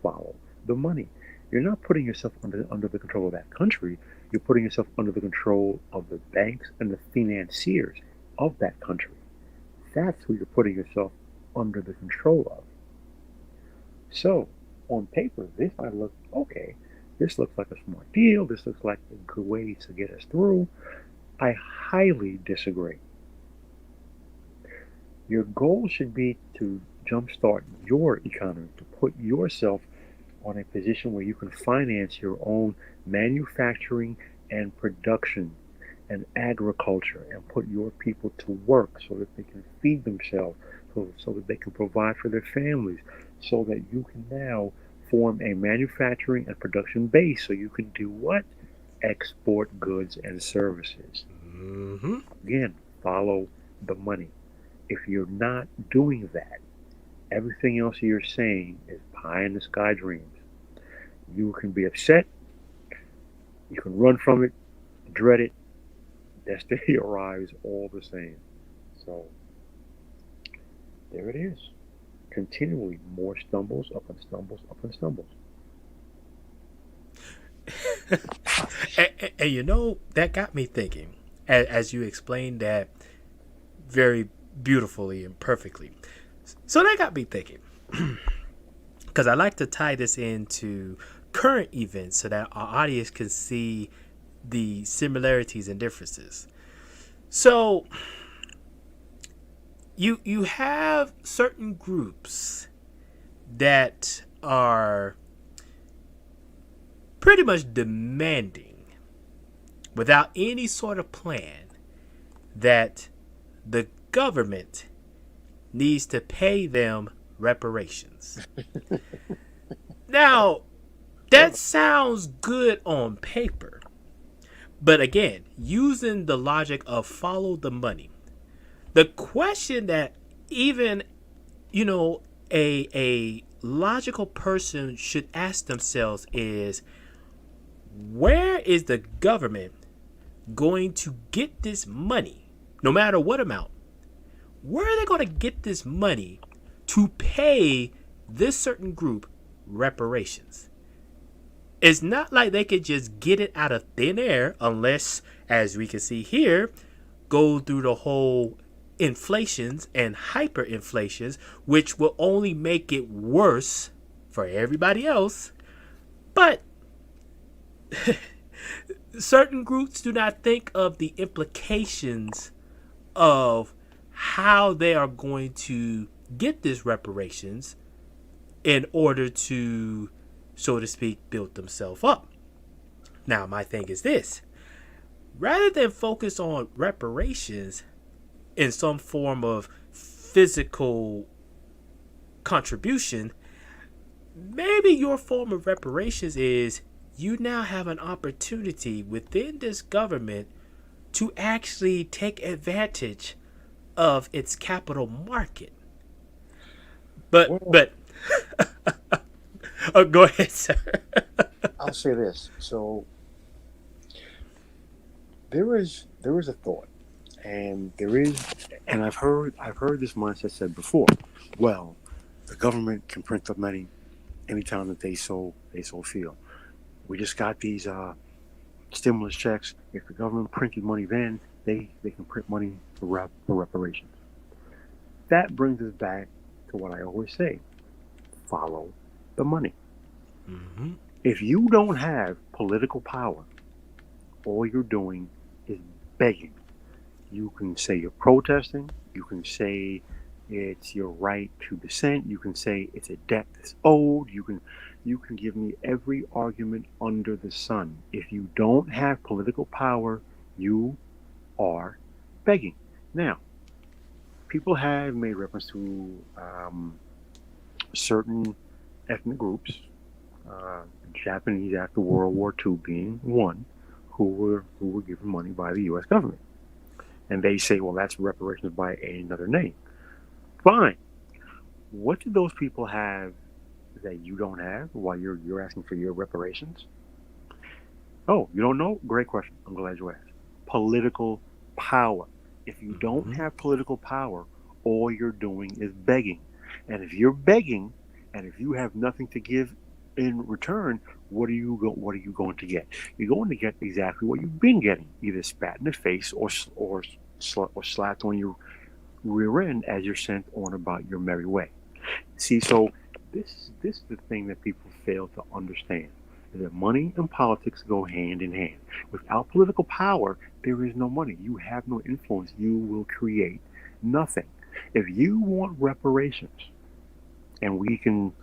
follow the money. You're not putting yourself under the control of that country. You're putting yourself under the control of the banks and the financiers of that country. That's who you're putting yourself under the control of. So, on paper, this might look okay. This looks like a smart deal. This looks like a good way to get us through. I highly disagree. Your goal should be to jumpstart your economy, to put yourself on a position where you can finance your own manufacturing and production and agriculture and put your people to work so that they can feed themselves, so that they can provide for their families, so that you can now form a manufacturing and production base so you can do what? Export goods and services. Again, follow the money. If you're not doing that, everything else you're saying is pie in the sky dreams. You can be upset, you can run from it, dread it, destiny arrives all the same. So there it is. Continually more stumbles upon stumbles upon stumbles. And you know, that got me thinking, as you explained that very beautifully and perfectly. So that got me thinking, because I like to tie this into current events so that our audience can see the similarities and differences. So you have certain groups that are pretty much demanding, without any sort of plan, that the government needs to pay them reparations. Now, that sounds good on paper. But again, using the logic of follow the money, the question that even, a logical person should ask themselves is, where is the government going to get this money, no matter what amount? Where are they going to get this money to pay this certain group reparations? It's not like they could just get it out of thin air unless, as we can see here, go through the whole inflations and hyperinflations, which will only make it worse for everybody else. But certain groups do not think of the implications of how they are going to get this reparations in order to, so to speak, build themselves up. Now, my thing is this. Rather than focus on reparations in some form of physical contribution, maybe your form of reparations is you now have an opportunity within this government to actually take advantage of its capital market. But oh, go ahead, sir. I'll say this. So there is a thought, and I've heard this mindset said before. Well, the government can print the money anytime that they so feel. We just got these stimulus checks. If the government printed money then, they can print money for reparations. That brings us back to what I always say: follow the money. Mm-hmm. If you don't have political power, all you're doing is begging. You can say you're protesting. You can say it's your right to dissent. You can say it's a debt that's owed. You can give me every argument under the sun. If you don't have political power, you are begging. Now, people have made reference to certain ethnic groups, Japanese after World War II being one, who were given money by the U.S. government. And they say, well, that's reparations by another name. Fine. What do those people have that you don't have while you're asking for your reparations? Oh, you don't know? Great question. I'm glad you asked. Political power. If you don't have political power, all you're doing is begging. And if you're begging, and if you have nothing to give in return, what are you going to get? You're going to get exactly what you've been getting, either spat in the face or slapped on your rear end as you're sent on about your merry way. See, so this is the thing that people fail to understand, is that money and politics go hand in hand. Without political power, there is no money. You have no influence. You will create nothing. If you want reparations, and we can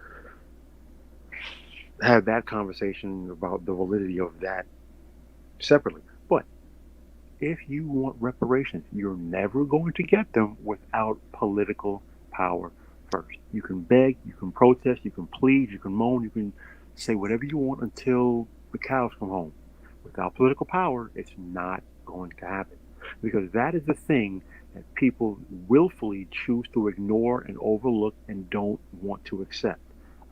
have that conversation about the validity of that separately. But if you want reparations, you're never going to get them without political power first. You can beg, you can protest, you can plead, you can moan, you can say whatever you want until the cows come home. Without political power, it's not going to happen. Because that is the thing that people willfully choose to ignore and overlook and don't want to accept.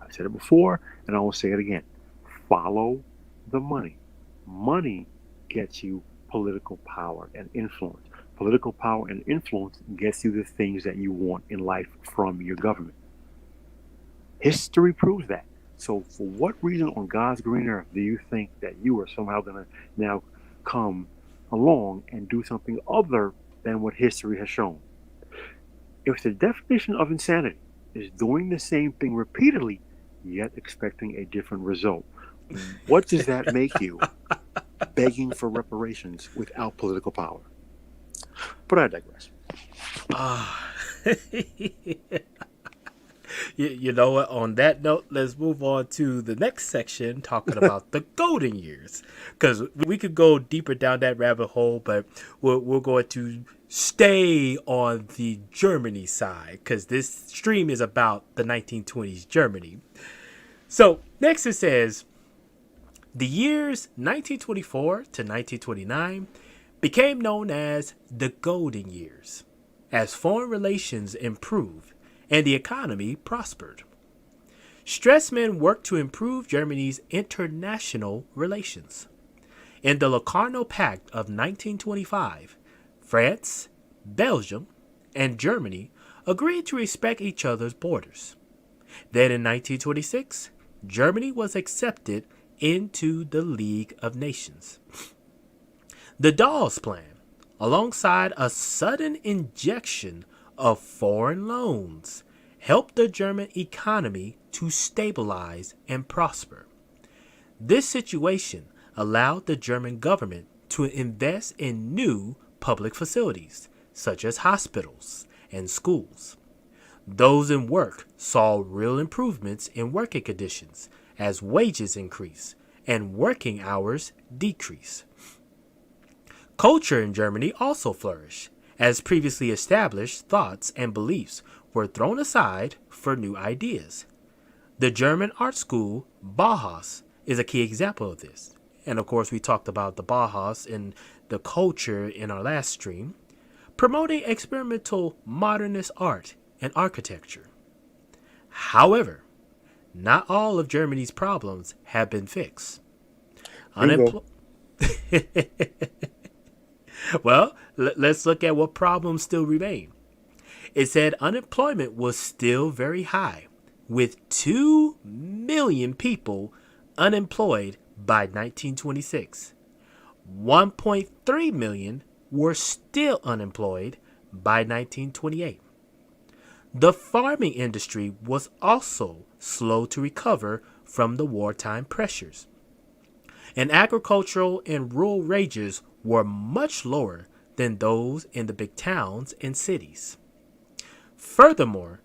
I said it before, and I will say it again. Follow the money. Money gets you political power and influence. Political power and influence gets you the things that you want in life from your government. History proves that. So for what reason on God's green earth do you think that you are somehow going to now come along and do something other than what history has shown? If the definition of insanity is doing the same thing repeatedly, yet expecting a different result, what does that make you? Begging for reparations without political power. But I digress. You know what? On that note, let's move on to the next section talking about the golden years. Because we could go deeper down that rabbit hole, but we're going to stay on the Germany side because this stream is about the 1920s Germany. So next it says the years 1924 to 1929 became known as the golden years as foreign relations improved and the economy prospered. Stressmen worked to improve Germany's international relations. In the Locarno Pact of 1925, France, Belgium, and Germany agreed to respect each other's borders. Then in 1926, Germany was accepted into the League of Nations. The Dawes Plan, alongside a sudden injection of foreign loans, helped the German economy to stabilize and prosper. This situation allowed the German government to invest in new public facilities, such as hospitals and schools. Those in work saw real improvements in working conditions as wages increased and working hours decreased. Culture in Germany also flourished, as previously established thoughts and beliefs were thrown aside for new ideas. The German art school, Bauhaus, is a key example of this. And of course, we talked about the Bauhaus and the culture in our last stream, promoting experimental modernist art and architecture. However, not all of Germany's problems have been fixed. Well, let's look at what problems still remain. It said unemployment was still very high, with 2 million people unemployed by 1926. 1.3 million were still unemployed by 1928. The farming industry was also slow to recover from the wartime pressures, and agricultural and rural wages were much lower than those in the big towns and cities. Furthermore,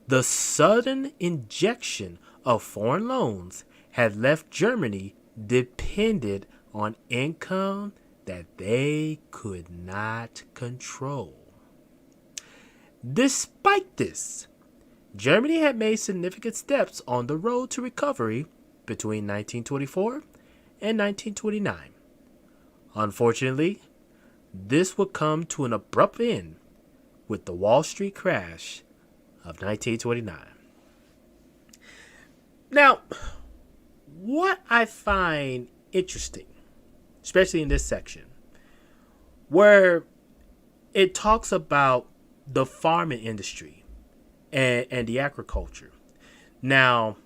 the sudden injection of foreign loans had left Germany dependent on income that they could not control. Despite this, Germany had made significant steps on the road to recovery between 1924 and 1929. Unfortunately, this would come to an abrupt end with the Wall Street crash of 1929. Now, what I find interesting, especially in this section, where it talks about the farming industry and the agriculture. Now,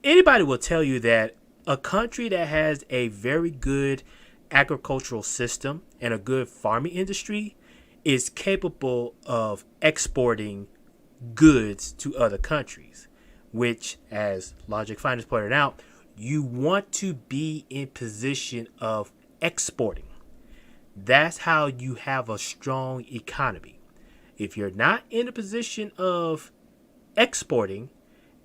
anybody will tell you that a country that has a very good agricultural system and a good farming industry is capable of exporting goods to other countries, which, as Logic Finance pointed out, you want to be in position of exporting. That's how you have a strong economy. If you're not in a position of exporting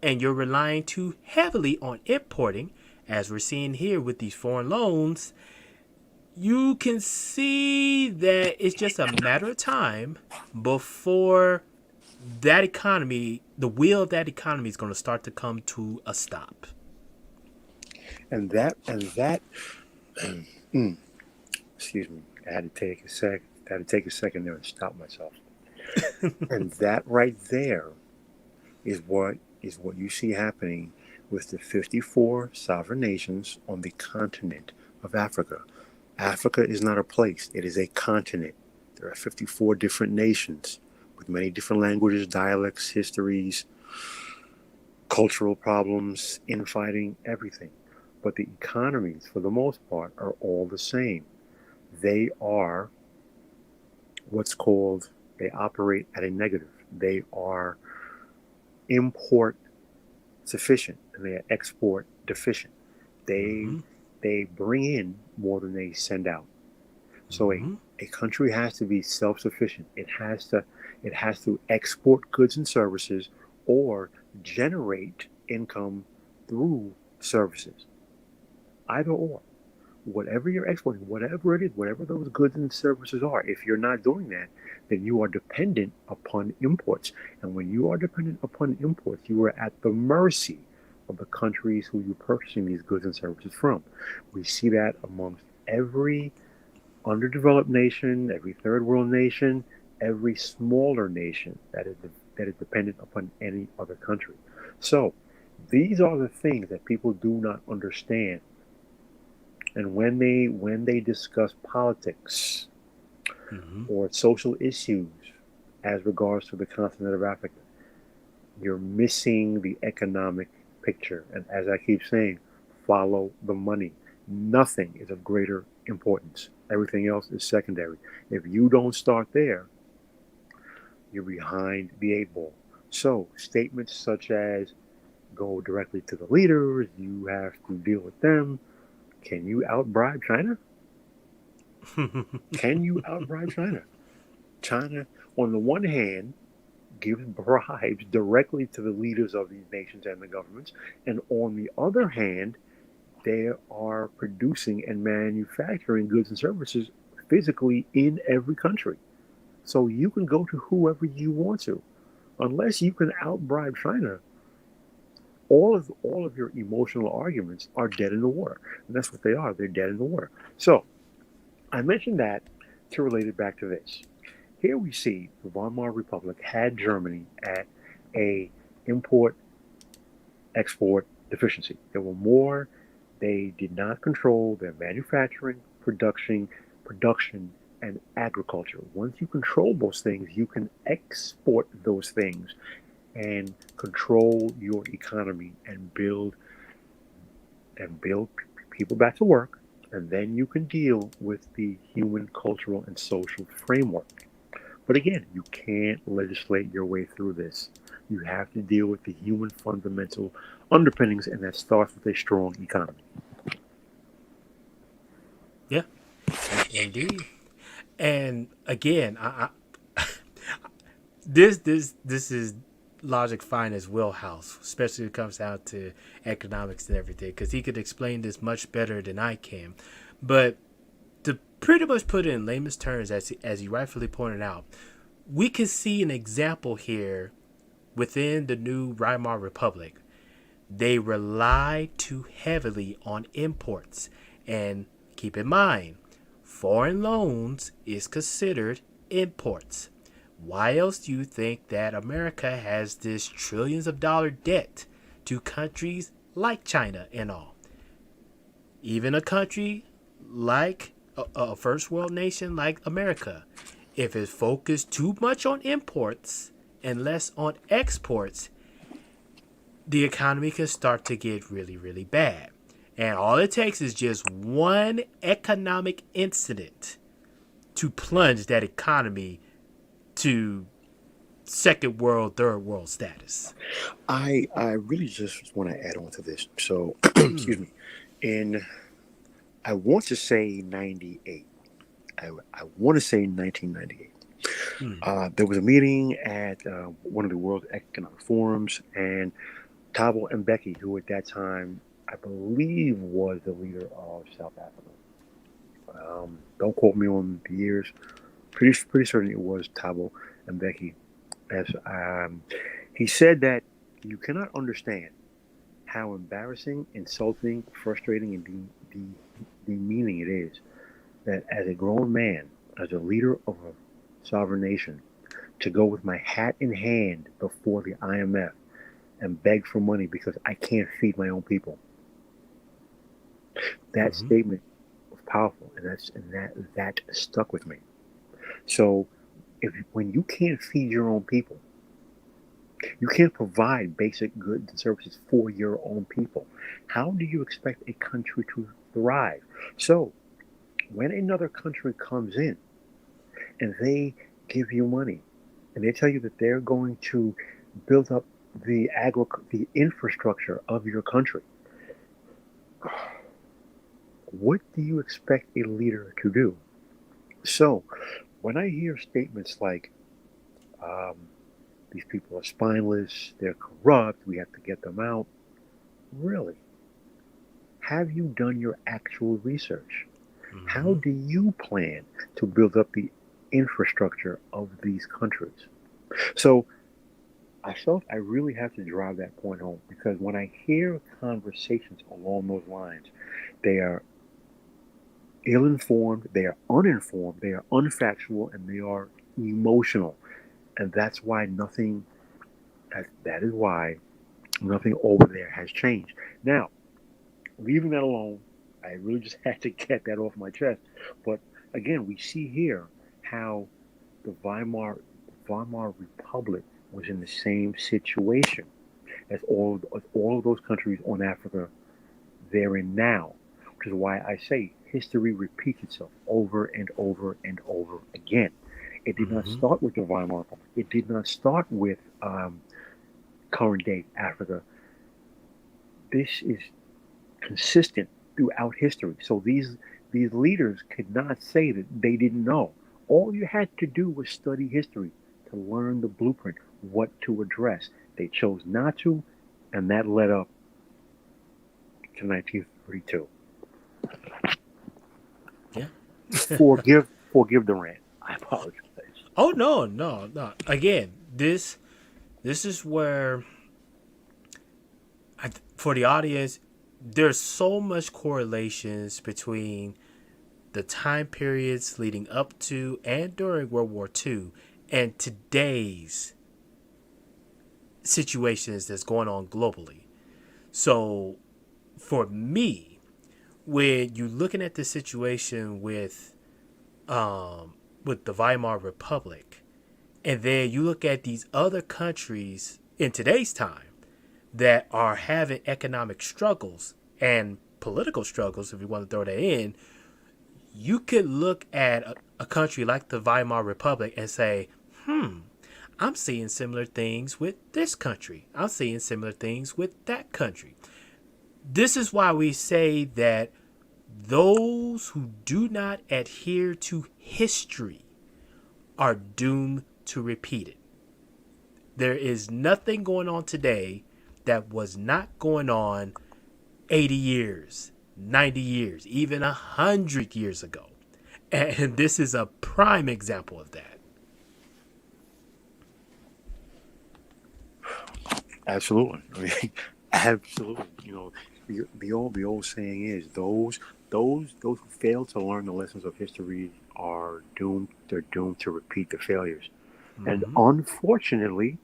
and you're relying too heavily on importing, as we're seeing here with these foreign loans, you can see that it's just a matter of time before that economy, the wheel of that economy is going to start to come to a stop. And that, excuse me, I had to take a second there and stop myself. And that right there is what you see happening with the 54 sovereign nations on the continent of Africa. Africa is not a place, it is a continent. There are 54 different nations with many different languages, dialects, histories, cultural problems, infighting, everything. But the economies, for the most part, are all the same. They are they operate at a negative. They are import sufficient and they are export deficient. They bring in more than they send out. So a A country has to be self-sufficient. It has to export goods and services or generate income through services. Either or. Whatever you're exporting, whatever it is, whatever those goods and services are, if you're not doing that, then you are dependent upon imports. And when you are dependent upon imports, you are at the mercy of the countries who you're purchasing these goods and services from. We see that amongst every underdeveloped nation, every third world nation, every smaller nation that is dependent upon any other country. So these are the things that people do not understand. And when they discuss politics Hmm. or social issues as regards to the continent of Africa, you're missing the economic picture. And as I keep saying, follow the money. Nothing is of greater importance. Everything else is secondary. If you don't start there, you're behind the eight ball. So statements such as go directly to the leaders, you have to deal with them. Can you outbribe China? Can you outbribe China? China, on the one hand, gives bribes directly to the leaders of these nations and the governments, and on the other hand, they are producing and manufacturing goods and services physically in every country. So you can go to whoever you want to. Unless you can outbribe China, all of your emotional arguments are dead in the water. And that's what they are. They're dead in the water. So I mentioned that to relate it back to this. Here we see the Weimar Republic had Germany at a import export deficiency. There were more. They did not control their manufacturing, production, and agriculture. Once you control those things, you can export those things and control your economy and build people back to work, and then you can deal with the human, cultural, and social framework. But again, you can't legislate your way through this. You have to deal with the human fundamental underpinnings, and that starts with a strong economy. Yeah, indeed. And again, this is Logic Finest wheelhouse, especially when it comes down to economics and everything, because he could explain this much better than I can. But to pretty much put it in layman's terms, as he rightfully pointed out, we can see an example here within the new Weimar Republic. They rely too heavily on imports, and keep in mind, foreign loans is considered imports. Why else do you think that America has this trillions of dollar debt to countries like China and all? Even a country like a first world nation like America, if it focused too much on imports and less on exports, the economy can start to get really, really bad. And all it takes is just one economic incident to plunge that economy to second world, third world status. I really just want to add on to this. So, excuse me. In I want to say 98. I want to say 1998. There was a meeting at one of the World Economic Forums, and Thabo Mbeki, who at that time I believe was the leader of South Africa. Don't quote me on the years. Pretty certain it was Thabo Mbeki. As he said that you cannot understand how embarrassing, insulting, frustrating, and demeaning it is that as a grown man, as a leader of a sovereign nation, to go with my hat in hand before the IMF and beg for money because I can't feed my own people. That statement was powerful, and that stuck with me. So, when you can't feed your own people, you can't provide basic goods and services for your own people, how do you expect a country to thrive? So, when another country comes in and they give you money and they tell you that they're going to build up the infrastructure of your country, what do you expect a leader to do? So when I hear statements like, um, these people are spineless, they're corrupt, we have to get them out, really, have you done your actual research? How Mm-hmm. do you plan to build up the infrastructure of these countries? So I felt I really have to drive that point home because when I hear conversations along those lines, they are ill informed, they are uninformed, they are unfactual, and they are emotional. And that's why nothing, that is why nothing over there has changed. Now, leaving that alone, I really just had to get that off my chest. But again, we see here how the Weimar Republic was in the same situation as all of those countries on Africa they're in now, which is why I say history repeats itself over and over and over again. It did not Mm-hmm. start with the Weimar Republic. It did not start with current day Africa. This is consistent throughout history. So these leaders could not say that they didn't know. All you had to do was study history to learn the blueprint, what to address. They chose not to, and that led up to 1932. Yeah. Forgive the rant. I apologize. Oh no, no, no. Again, this is where for the audience, there's so much correlations between the time periods leading up to and during World War II and today's situations that's going on globally. So for me, when you're looking at the situation with the Weimar Republic, and then you look at these other countries in today's time that are having economic struggles and political struggles, if you want to throw that in, you could look at a country like the Weimar Republic and say, I'm seeing similar things with this country. I'm seeing similar things with that country. This is why we say that those who do not adhere to history are doomed to repeat it. There is nothing going on today that was not going on 80 years, 90 years, even 100 years ago. And this is a prime example of that. Absolutely. I mean, absolutely. The old saying is those who fail to learn the lessons of history are doomed. They're doomed to repeat the failures. And Mm-hmm. unfortunately,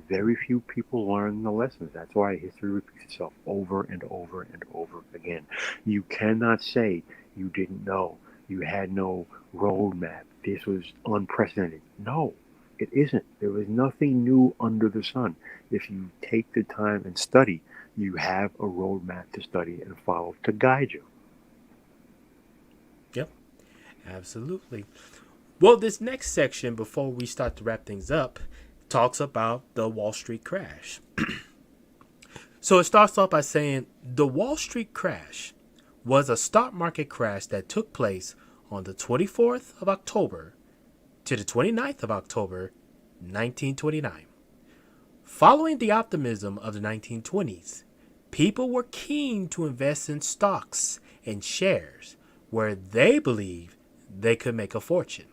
very few people learn the lessons. That's why history repeats itself over and over and over again. You cannot say you didn't know. You had no roadmap. This was unprecedented. No, it isn't. There is nothing new under the sun. If you take the time and study, you have a roadmap to study and follow to guide you. Yep, absolutely. Well, this next section, before we start to wrap things up, talks about the Wall Street crash. So it starts off by saying the Wall Street crash was a stock market crash that took place on the 24th of October to the 29th of October, 1929. Following the optimism of the 1920s, people were keen to invest in stocks and shares where they believed they could make a fortune.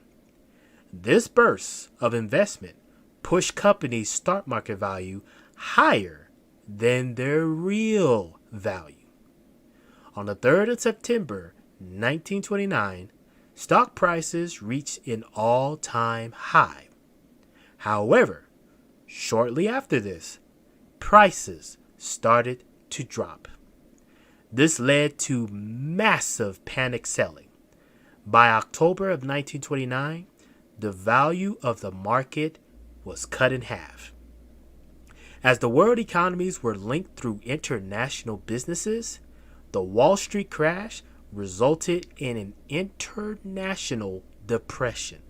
This burst of investment pushed companies' stock market value higher than their real value. On the 3rd of September 1929, stock prices reached an all-time high. However, shortly after this, prices started to drop. This led to massive panic selling. By October of 1929, the value of the market was cut in half. As the world economies were linked through international businesses, the Wall Street crash resulted in an international depression.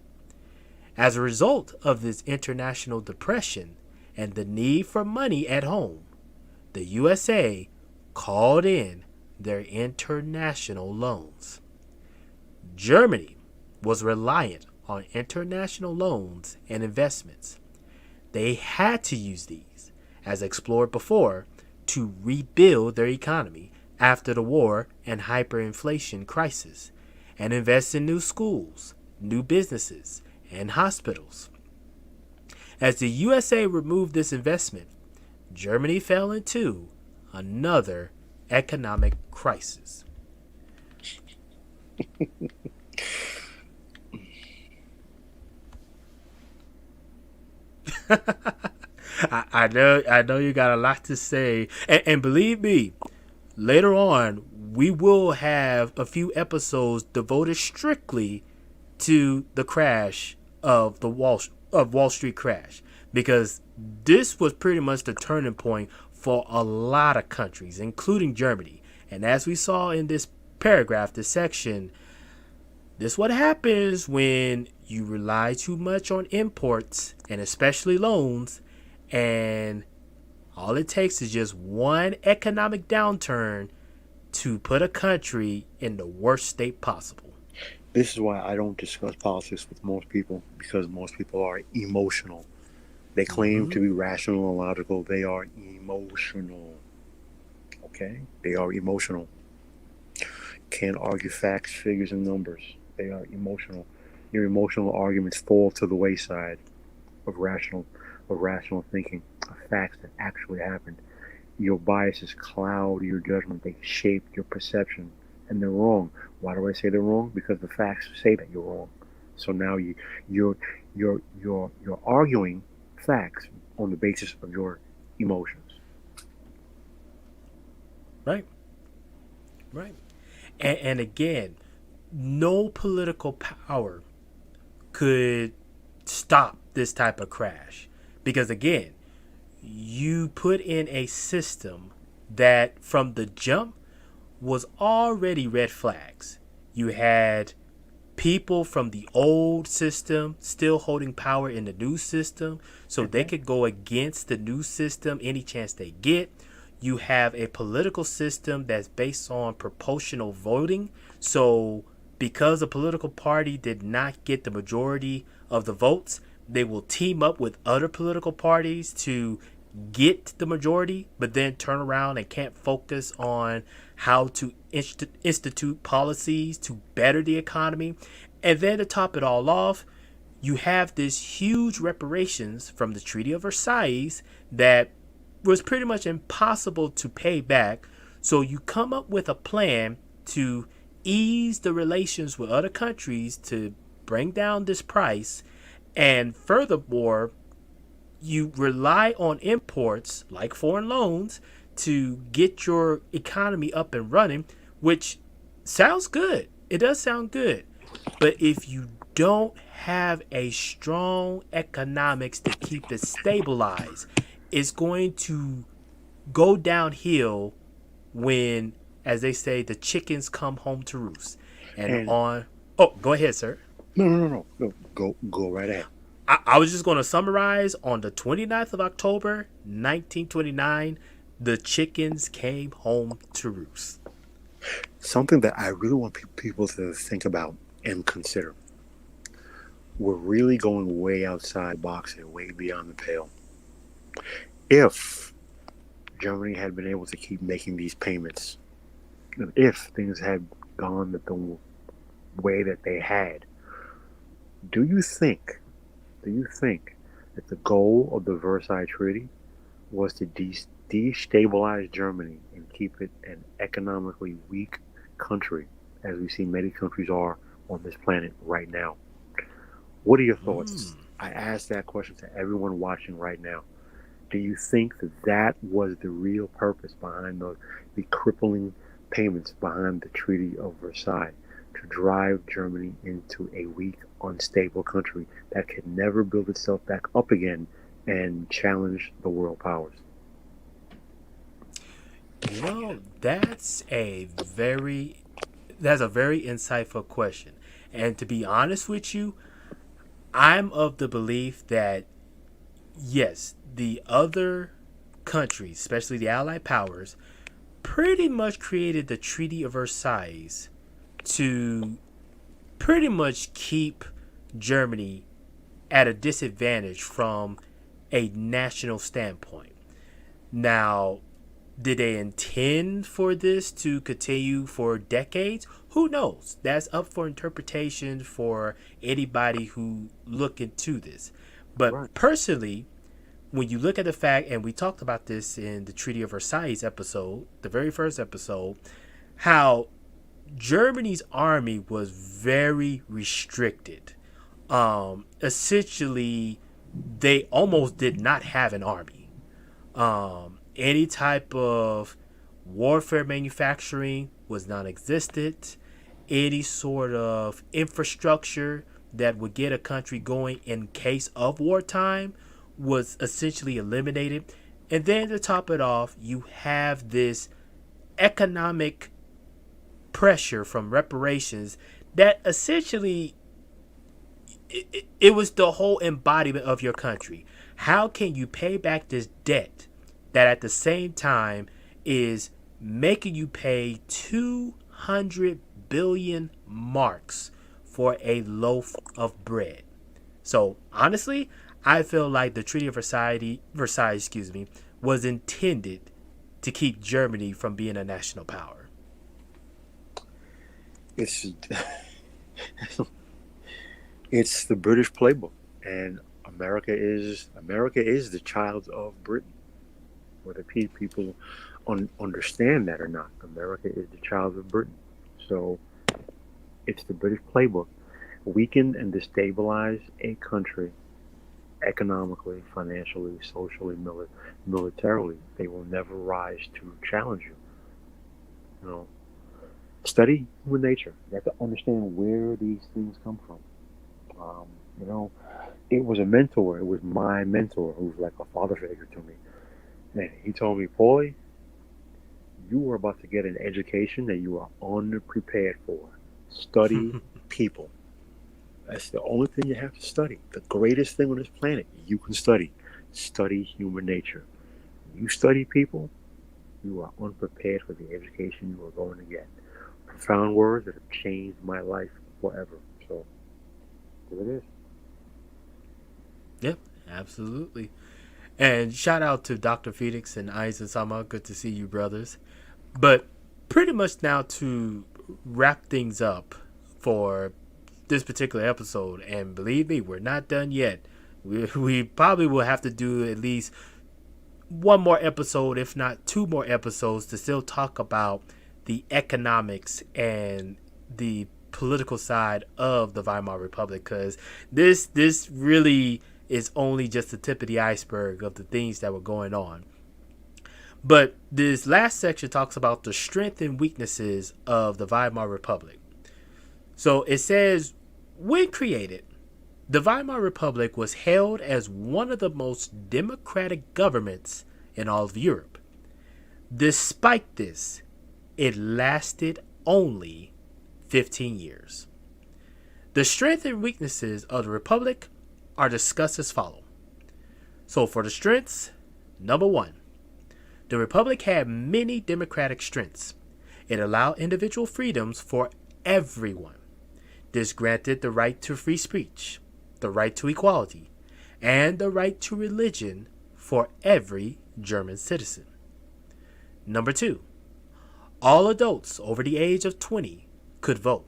As a result of this international depression and the need for money at home, the USA called in their international loans. Germany was reliant on international loans and investments. They had to use these, as explored before, to rebuild their economy after the war and hyperinflation crisis, and invest in new schools, new businesses, and hospitals. As the USA removed this investment, Germany fell into another economic crisis. I know you got a lot to say, and believe me, later on we will have a few episodes devoted strictly to the crash of the Wall Street crash, because this was pretty much the turning point for a lot of countries, including Germany. And as we saw in this paragraph, this section, this is what happens when you rely too much on imports and especially loans, and all it takes is just one economic downturn to put a country in the worst state possible. This is why I don't discuss politics with most people, because most people are emotional. They claim to be rational and logical. They are emotional. Okay? They are emotional. Can't argue facts, figures, and numbers. They are emotional. Your emotional arguments fall to the wayside of rational thinking, of facts that actually happened. Your biases cloud your judgment. They shape your perception, and they're wrong. Why do I say they're wrong? Because the facts say that you're wrong. So now you're arguing facts on the basis of your emotions. Right. And again, no political power could stop this type of crash, because again, you put in a system that from the jump was already red flags. You had people from the old system still holding power in the new system, so they could go against the new system any chance they get. You have a political system that's based on proportional voting. So because a political party did not get the majority of the votes, they will team up with other political parties to get the majority, but then turn around and can't focus on how to institute policies to better the economy. And then to top it all off, you have this huge reparations from the Treaty of Versailles that was pretty much impossible to pay back. So you come up with a plan to ease the relations with other countries to bring down this price. And furthermore, you rely on imports like foreign loans to get your economy up and running, which sounds good. It does sound good. But if you don't have a strong economics to keep it stabilized, it's going to go downhill when, as they say, the chickens come home to roost. Oh, go ahead, sir. No. Go right ahead. I was just going to summarize. On the 29th of October, 1929, the chickens came home to roost. Something that I really want people to think about and consider. We're really going way outside the box and way beyond the pale. If Germany had been able to keep making these payments, if things had gone the way that they had, do you think that the goal of the Versailles Treaty was to destabilize Germany and keep it an economically weak country, as we see many countries are on this planet right now? What are your thoughts? I ask that question to everyone watching right now. Do you think that was the real purpose behind the crippling payments behind the Treaty of Versailles, to drive Germany into a weak, unstable country that can never build itself back up again and challenge the world powers? That's a very insightful question. And to be honest with you, I'm of the belief that yes, the other countries, especially the Allied powers, pretty much created the Treaty of Versailles to pretty much keep Germany at a disadvantage from a national standpoint. Now, did they intend for this to continue for decades? Who knows? That's up for interpretation for anybody who look into this. But Right. personally, when you look at the fact, and we talked about this in the Treaty of Versailles episode, the very first episode, how Germany's army was very restricted. Essentially, they almost did not have an army. Any type of warfare manufacturing was non-existent. Any sort of infrastructure that would get a country going in case of wartime was essentially eliminated. And then to top it off, you have this economic pressure from reparations that essentially it was the whole embodiment of your country. How can you pay back this debt that at the same time is making you pay 200 billion marks for a loaf of bread? So honestly, I feel like the Treaty of Versailles, was intended to keep Germany from being a national power. It's it's the British playbook, and America is the child of Britain. Whether people understand that or not, America is the child of Britain. So it's the British playbook. Weaken and destabilize a country economically, financially, socially, militarily. They will never rise to challenge you. You know, study human nature. You have to understand where these things come from. You know, it was a mentor. It was my mentor who was like a father figure to me. And he told me, Paulie, you are about to get an education that you are unprepared for. Study people. That's the only thing you have to study. The greatest thing on this planet you can study. Study human nature. You study people, you are unprepared for the education you are going to get. Profound words that have changed my life forever. So, there it is. Yep, absolutely. And shout out to Dr. Phoenix and Aizen Sama. Good to see you, brothers. But pretty much now to wrap things up for this particular episode, and believe me, we're not done yet. We probably will have to do at least one more episode, if not two more episodes, to still talk about the economics and the political side of the Weimar Republic, because this really is only just the tip of the iceberg of the things that were going on. But this last section talks about the strengths and weaknesses of the Weimar Republic. So it says, when created, the Weimar Republic was hailed as one of the most democratic governments in all of Europe. Despite this, it lasted only 15 years. The strengths and weaknesses of the Republic are discussed as follows. So for the strengths, number one, the Republic had many democratic strengths. It allowed individual freedoms for everyone. This granted the right to free speech, the right to equality, and the right to religion for every German citizen. Number two, all adults over the age of 20 could vote.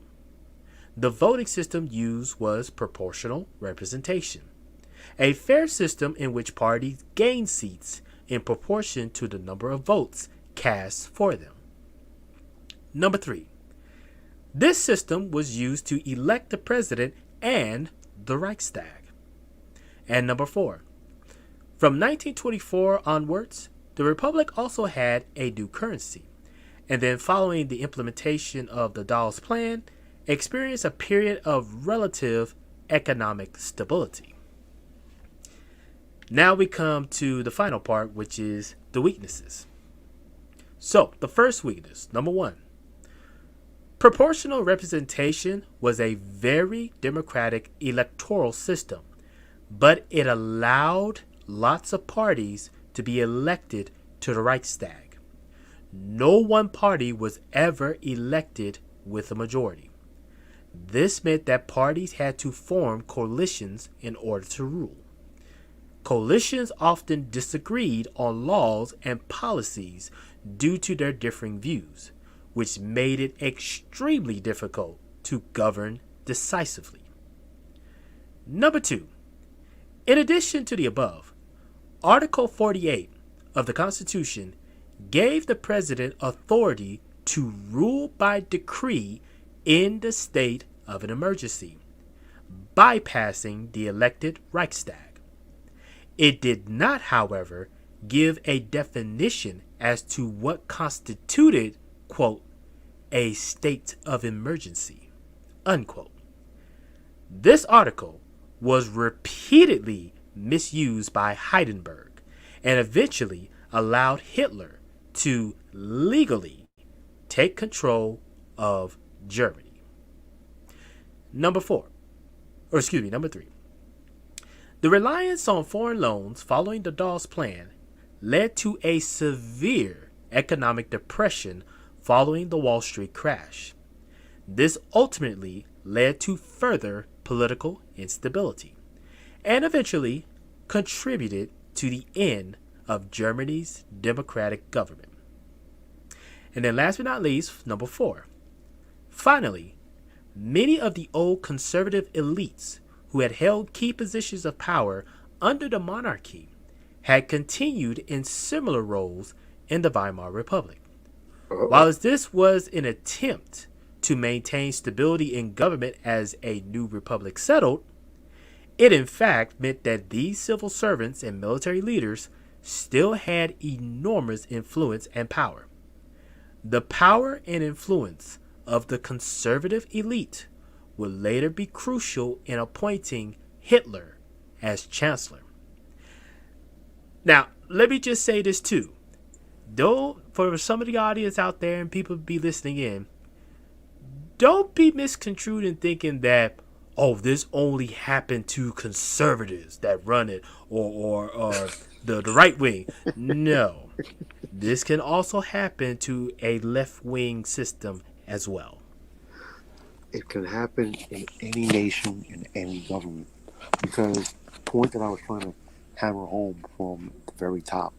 The voting system used was proportional representation, a fair system in which parties gained seats in proportion to the number of votes cast for them. Number three, this system was used to elect the president and the Reichstag. And number four, from 1924 onwards, the Republic also had a new currency, and then following the implementation of the Dawes Plan, experienced a period of relative economic stability. Now we come to the final part, which is the weaknesses. So, the first weakness, number one, proportional representation was a very democratic electoral system, but it allowed lots of parties to be elected to the Reichstag. No one party was ever elected with a majority. This meant that parties had to form coalitions in order to rule. Coalitions often disagreed on laws and policies due to their differing views, which made it extremely difficult to govern decisively. Number 2. In addition to the above, Article 48 of the Constitution gave the president authority to rule by decree in the state of an emergency, bypassing the elected Reichstag. It did not, however, give a definition as to what constituted, quote, a state of emergency, unquote. This article was repeatedly misused by Hindenburg and eventually allowed Hitler to legally take control of Germany. Number 3. The reliance on foreign loans following the Dawes Plan led to a severe economic depression following the Wall Street crash. This ultimately led to further political instability and eventually contributed to the end of Germany's democratic government. And then last but not least, number 4. Finally, many of the old conservative elites who had held key positions of power under the monarchy had continued in similar roles in the Weimar Republic. While this was an attempt to maintain stability in government as a new republic settled, it in fact meant that these civil servants and military leaders still had enormous influence and power. The power and influence of the conservative elite would later be crucial in appointing Hitler as chancellor. Now, let me just say this too. Though, for some of the audience out there and people be listening in, don't be misconstrued in thinking that, oh, this only happened to conservatives that run it or the right wing. No. This can also happen to a left-wing system as well. It can happen in any nation, in any government. Because the point that I was trying to hammer home from the very top,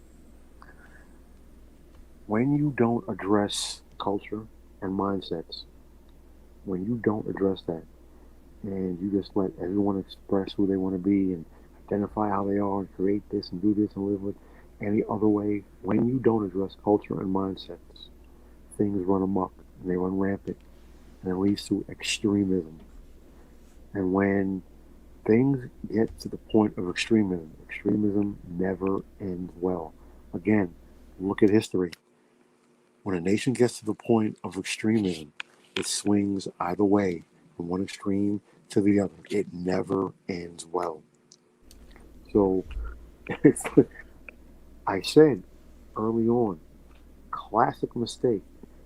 when you don't address culture and mindsets, when you don't address that, and you just let everyone express who they want to be and identify how they are and create this and do this and live with any other way, when you don't address culture and mindsets, things run amok and they run rampant, and it leads to extremism. And when things get to the point of extremism never ends well. Again, look at history. When a nation gets to the point of extremism, it swings either way, from one extreme to the other. It never ends well. So, I said early on, classic mistake.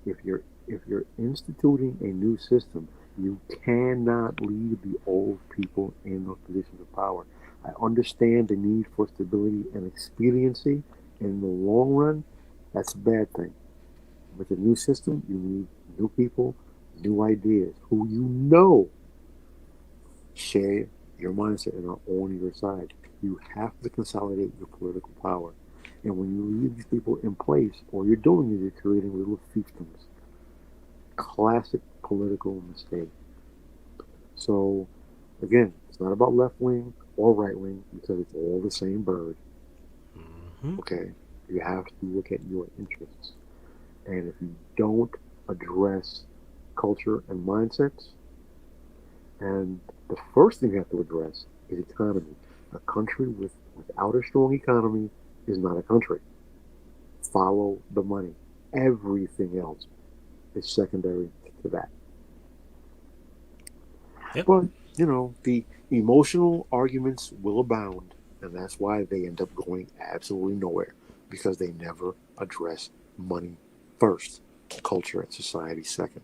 If you're instituting a new system, you cannot leave the old people in those positions of power. I understand the need for stability and expediency. In the long run, that's a bad thing. With a new system, you need new people, new ideas, who you know share your mindset and are on your side. You have to consolidate your political power. And when you leave these people in place, all you're doing is you're creating little fiefdoms. Classic political mistake. So, again, it's not about left wing or right wing because it's all the same bird. Mm-hmm. Okay? You have to look at your interests. And if you don't address culture and mindsets, and the first thing you have to address is economy. A country without a strong economy is not a country. Follow the money. Everything else is secondary to that. Yep. But, the emotional arguments will abound, and that's why they end up going absolutely nowhere, because they never address money first, culture and society second.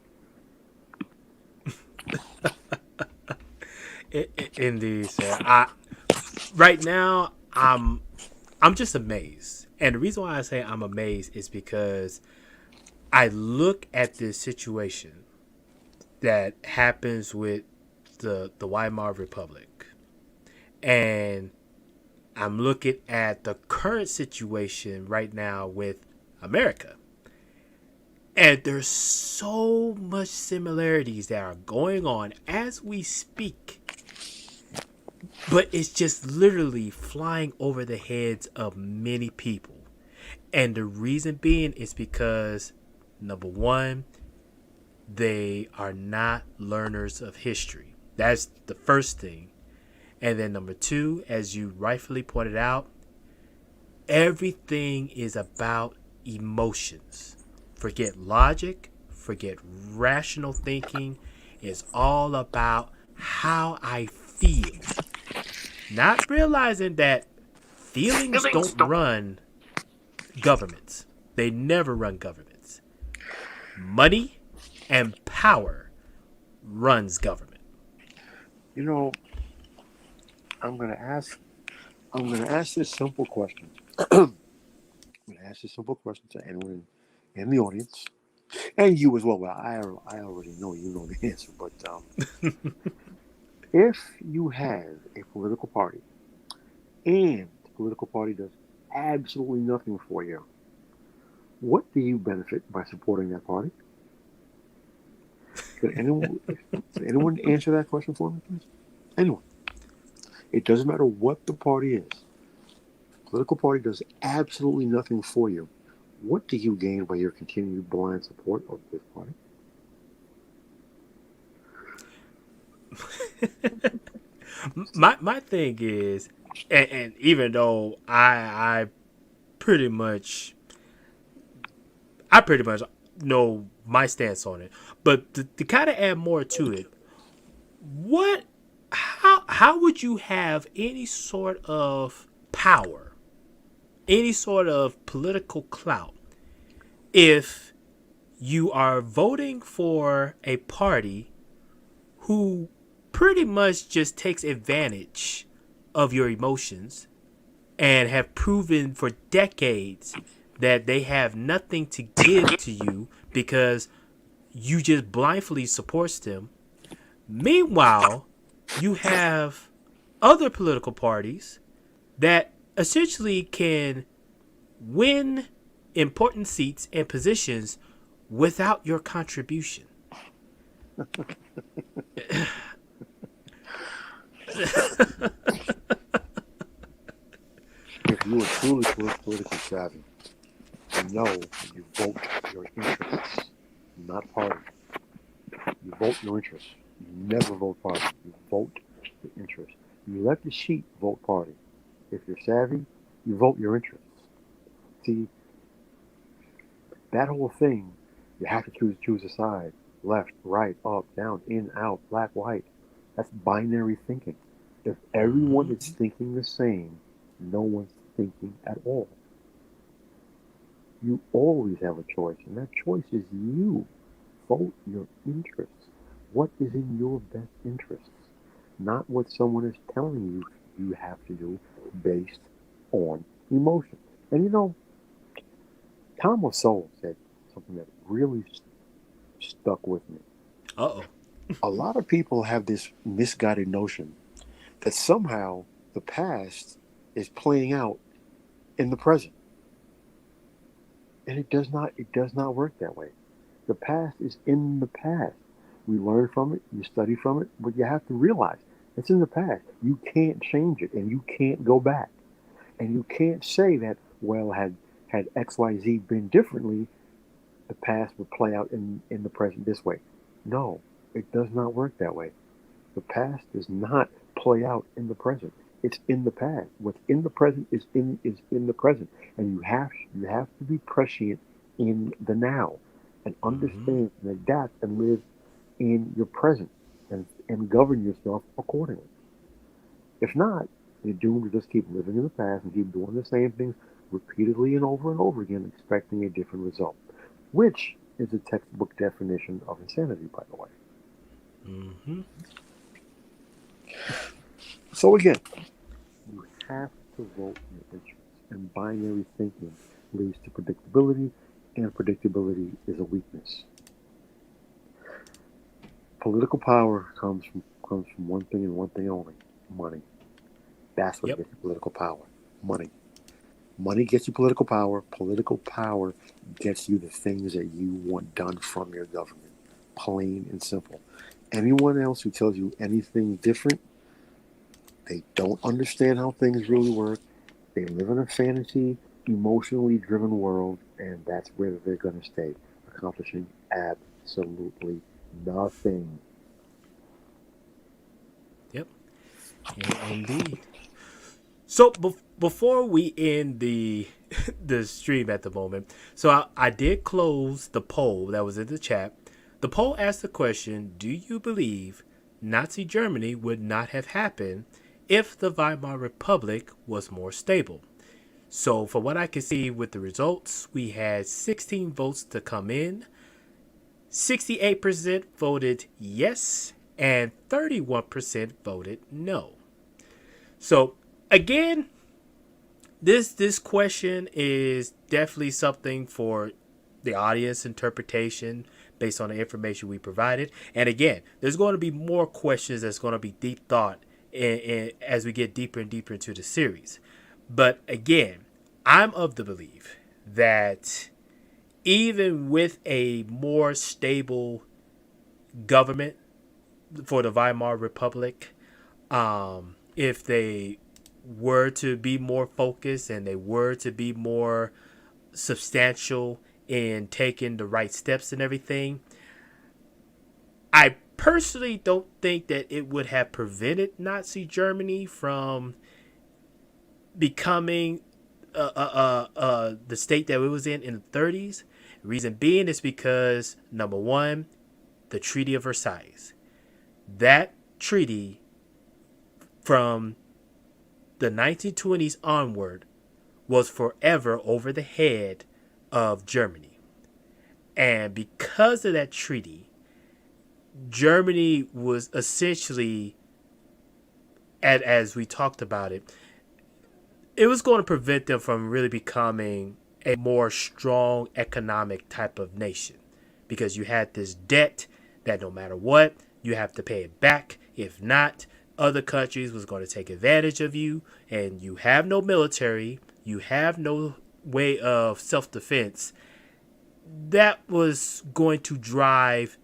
Indeed, sir. Right now, I'm just amazed, and the reason why I say I'm amazed is because I look at this situation that happens with the Weimar Republic. And I'm looking at the current situation right now with America. And there's so much similarities that are going on as we speak. But it's just literally flying over the heads of many people. And the reason being is because, number one, they are not learners of history. That's the first thing. And then number two, as you rightfully pointed out, everything is about emotions. Forget logic, forget rational thinking. It's all about how I feel. Not realizing that feelings don't run governments. They never run governments. Money and power runs government. You know, I'm gonna ask this simple question. I'm gonna ask this simple question to anyone in the audience, and you as well. Well, I already know you know the answer, but if you have a political party and the political party does absolutely nothing for you, what do you benefit by supporting that party? Could anyone answer that question for me, please? Anyone. It doesn't matter what the party is. Political party does absolutely nothing for you. What do you gain by your continued blind support of this party? My thing is, and even though I pretty much I pretty much know my stance on it, but to kind of add more to it, what how would you have any sort of power, any sort of political clout, if you are voting for a party who pretty much just takes advantage of your emotions and have proven for decades that they have nothing to give to you because you just blindly supports them. Meanwhile, you have other political parties that essentially can win important seats and positions without your contribution. If you are truly politically savvy, you know you vote your interests, not party. You vote your interests. You never vote party. You vote the interests. You let the sheep vote party. If you're savvy, you vote your interests. See, that whole thing, you have to choose a side. Left, right, up, down, in, out, black, white. That's binary thinking. If everyone is thinking the same, no one's thinking at all. You always have a choice, and that choice is you. Vote your interests. What is in your best interests? Not what someone is telling you you have to do based on emotion. And you know, Thomas Sowell said something that really stuck with me. Uh-oh. A lot of people have this misguided notion that somehow the past is playing out in the present. And it does not work that way. The past is in the past. We learn from it, you study from it, but you have to realize it's in the past. You can't change it and you can't go back. And you can't say that, well, had XYZ been differently, the past would play out in the present this way. No, it does not work that way. The past does not play out in the present. It's in the past. What's in the present is in the present, and you have to be prescient in the now, and understand and adapt and live in your present, and govern yourself accordingly. If not, you're doomed to just keep living in the past and keep doing the same things repeatedly and over again, expecting a different result, which is a textbook definition of insanity, by the way. Mm-hmm. So again, you have to vote your interests, and binary thinking leads to predictability, and predictability is a weakness. Political power comes from one thing and one thing only: money. That's what Yep. gets you political power. Money. Money gets you political power. Political power gets you the things that you want done from your government. Plain and simple. Anyone else who tells you anything different, they don't understand how things really work. They live in a fantasy, emotionally driven world, and that's where they're going to stay, accomplishing absolutely nothing. Yep. Indeed. So before we end the the stream at the moment, so I did close the poll that was in the chat. The poll asked the question: do you believe Nazi Germany would not have happened if the Weimar Republic was more stable? So, for what I can see with the results, we had 16 votes to come in. 68% voted yes, and 31% voted no. So, again, this question is definitely something for the audience interpretation based on the information we provided. And again, there's going to be more questions that's going to be deep thought as we get deeper and deeper into the series. But again, I'm of the belief that even with a more stable government for the Weimar Republic, if they were to be more focused and they were to be more substantial in taking the right steps and everything, I personally don't think that it would have prevented Nazi Germany from becoming the state that it was in the 30s. Reason being is because, number one, the Treaty of Versailles. That treaty from the 1920s onward was forever over the head of Germany. And because of that treaty, Germany was essentially, as we talked about it, it was going to prevent them from really becoming a more strong economic type of nation, because you had this debt that no matter what, you have to pay it back. If not, other countries was going to take advantage of you, and you have no military, you have no way of self-defense. That was going to drive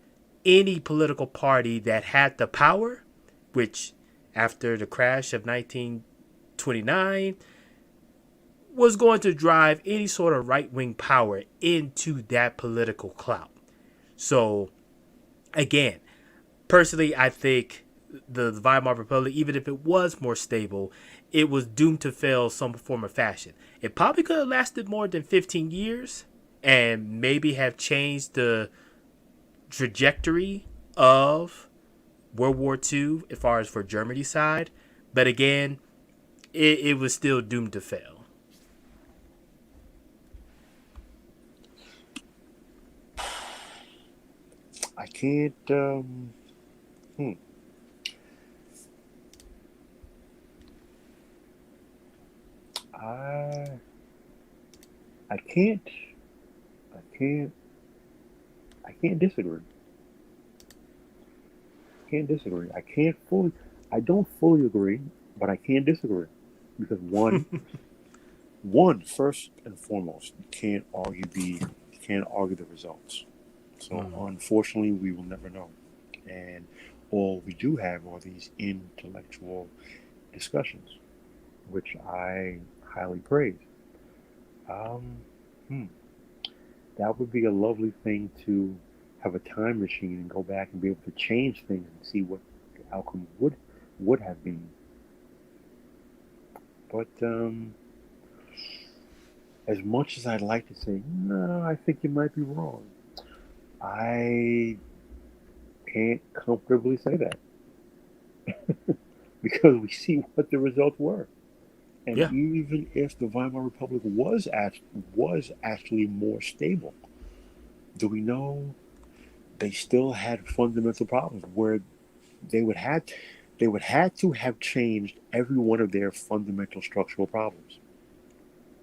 any political party that had the power, which after the crash of 1929 was going to drive any sort of right-wing power into that political clout. So, again, personally, I think the Weimar Republic, even if it was more stable, it was doomed to fail some form or fashion. It probably could have lasted more than 15 years and maybe have changed the trajectory of World War II as far as for Germany's side. But again, it was still doomed to fail. I can't. I I can't. I can't. I can't disagree. Can't disagree. I can't fully. I don't fully agree, but I can't disagree because one first and foremost, you can't argue the results. So unfortunately, we will never know, and all we do have are these intellectual discussions, which I highly praise. Um, hmm, that would be a lovely thing to have a time machine and go back and be able to change things and see what the outcome would have been. But as much as I'd like to say, no, I think you might be wrong. I can't comfortably say that because we see what the results were. And Yeah. even if the Weimar Republic was actually more stable, do we know they still had fundamental problems where they would have they would have to have changed every one of their fundamental structural problems,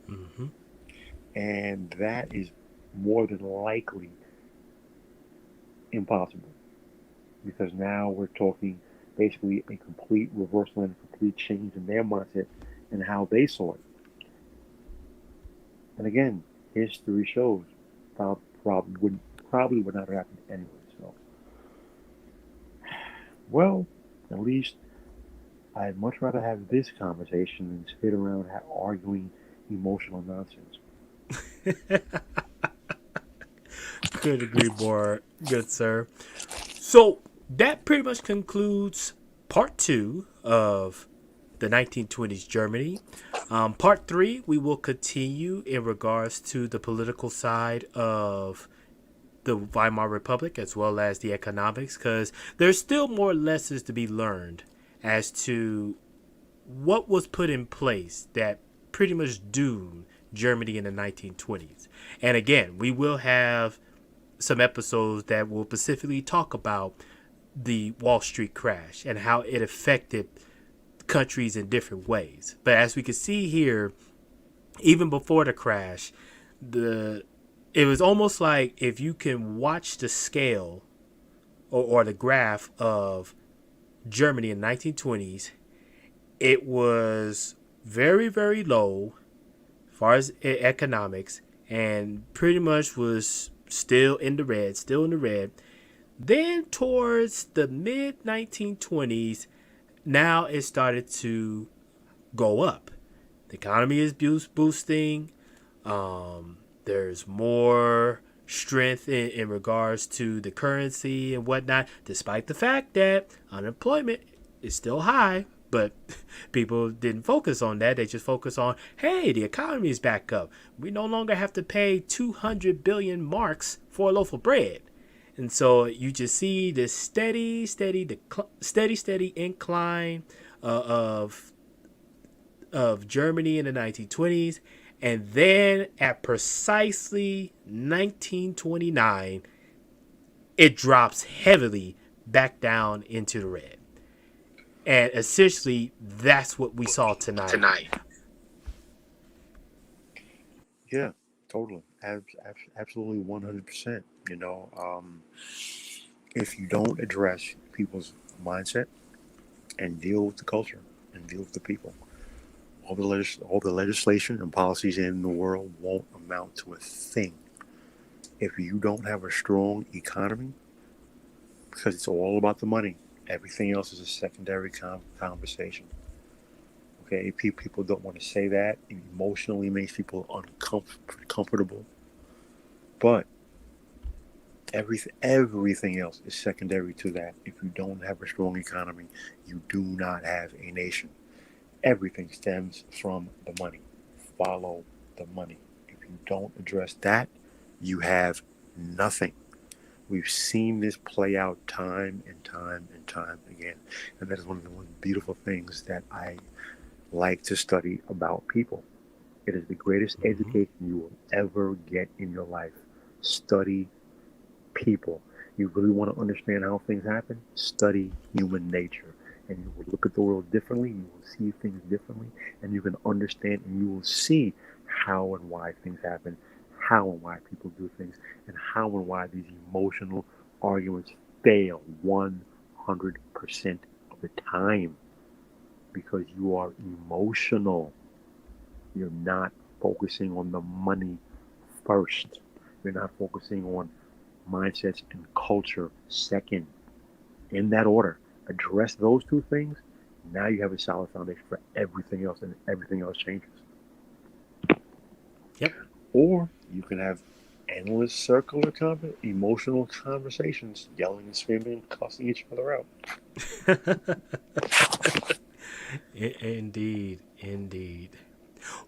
Mm-hmm. and that is more than likely impossible because now we're talking basically a complete reversal and a complete change in their mindset and how they saw it. And again, history shows probably would not have happened anyway. So, well, at least I'd much rather have this conversation than sit around arguing emotional nonsense. Couldn't agree more, good sir. So that pretty much concludes part 2 of the 1920s Germany. Part 3, we will continue in regards to the political side of the Weimar Republic as well as the economics, because there's still more lessons to be learned as to what was put in place that pretty much doomed Germany in the 1920s. And again, we will have some episodes that will specifically talk about the Wall Street crash and how it affected countries in different ways. But as we can see here, even before the crash, it was almost like if you can watch the scale or the graph of Germany in the 1920s, it was very, very low as far as economics and pretty much was still in the red. Then towards the mid 1920s, now it started to go up. The economy is boosting. There's more strength in regards to the currency and whatnot, despite the fact that unemployment is still high. But people didn't focus on that. They just focus on, hey, the economy is back up. We no longer have to pay 200 billion marks for a loaf of bread. And so you just see this steady incline of Germany in the 1920s. And then at precisely 1929, it drops heavily back down into the red. And essentially, that's what we saw tonight. Yeah, totally. Absolutely 100%. If you don't address people's mindset and deal with the culture and deal with the people, all the legislation and policies in the world won't amount to a thing if you don't have a strong economy, because it's all about the money. Everything else is a secondary conversation. Okay, people don't want to say that. It emotionally makes people uncomfortable. But everything else is secondary to that. If you don't have a strong economy, you do not have a nation. Everything stems from the money. Follow the money. If you don't address that, you have nothing. We've seen this play out time and time and time again. And that is one of the most beautiful things that I like to study about people. It is the greatest education you will ever get in your life. Study people. You really want to understand how things happen? Study human nature. And you will look at the world differently. You will see things differently. And you can understand and you will see how and why things happen, how and why people do things, and how and why these emotional arguments fail 100% of the time, because you are emotional. You're not focusing on the money first. You're not focusing on mindsets and culture second. In that order, address those two things. Now you have a solid foundation for everything else, and everything else changes. Yep. Or you can have endless circular emotional conversations, yelling and screaming and cussing each other out. Indeed.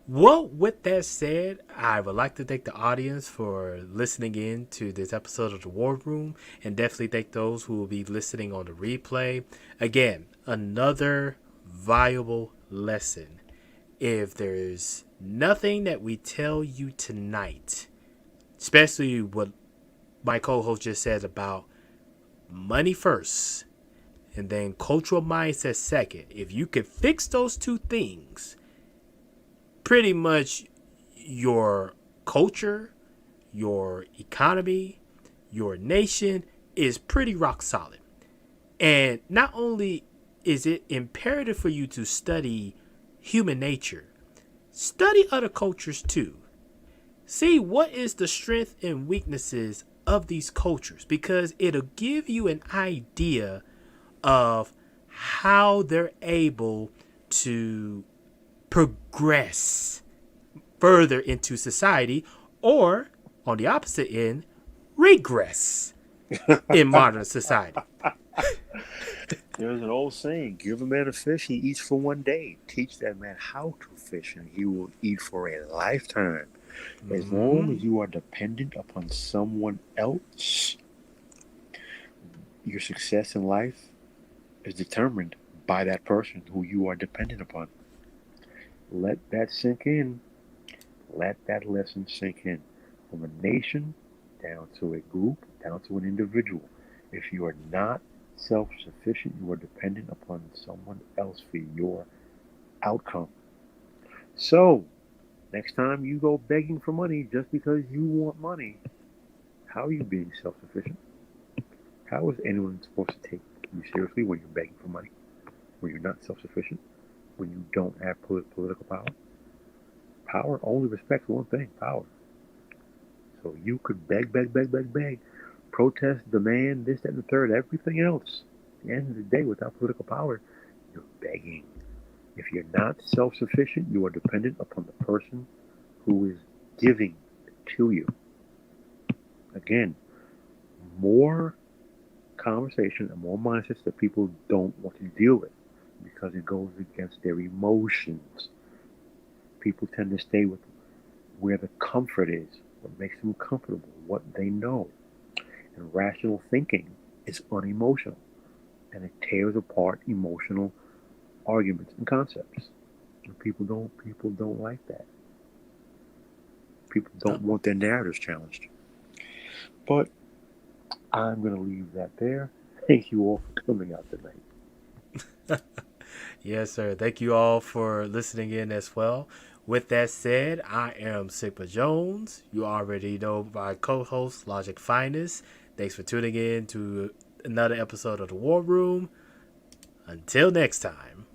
Well, with that said, I would like to thank the audience for listening in to this episode of The War Room, and definitely thank those who will be listening on the replay. Again, another valuable lesson. If there's nothing that we tell you tonight, especially what my co-host just said about money first and then cultural mindset second, if you can fix those two things, pretty much your culture, your economy, your nation is pretty rock solid. And not only is it imperative for you to study human nature, study other cultures too. See what is the strength and weaknesses of these cultures, because it'll give you an idea of how they're able to progress further into society, or on the opposite end, regress in modern society. There's an old saying, give a man a fish, he eats for one day. Teach that man how to fish, and he will eat for a lifetime. As long as you are dependent upon someone else, your success in life is determined by that person who you are dependent upon. Let that sink in. Let that lesson sink in. From a nation down to a group, down to an individual. If you are not self-sufficient, you are dependent upon someone else for your outcome. So, next time you go begging for money just because you want money, how are you being self-sufficient? How is anyone supposed to take you seriously when you're begging for money? When you're not self-sufficient? When you don't have political power? Power only respects one thing, power. So you could beg, protest, demand, this, that, and the third, everything else. At the end of the day, without political power, you're begging. If you're not self-sufficient, you are dependent upon the person who is giving to you. Again, more conversation and more mindsets that people don't want to deal with because it goes against their emotions. People tend to stay with where the comfort is, what makes them comfortable, what they know. And rational thinking is unemotional, and it tears apart emotional arguments and concepts. And people don't like that. People don't want their narratives challenged. But I'm going to leave that there. Thank you all for coming out tonight. Yes, sir. Thank you all for listening in as well. With that said, I am Sigma Jones. You already know my co-host, Logic Finest. Thanks for tuning in to another episode of The War Room. Until next time.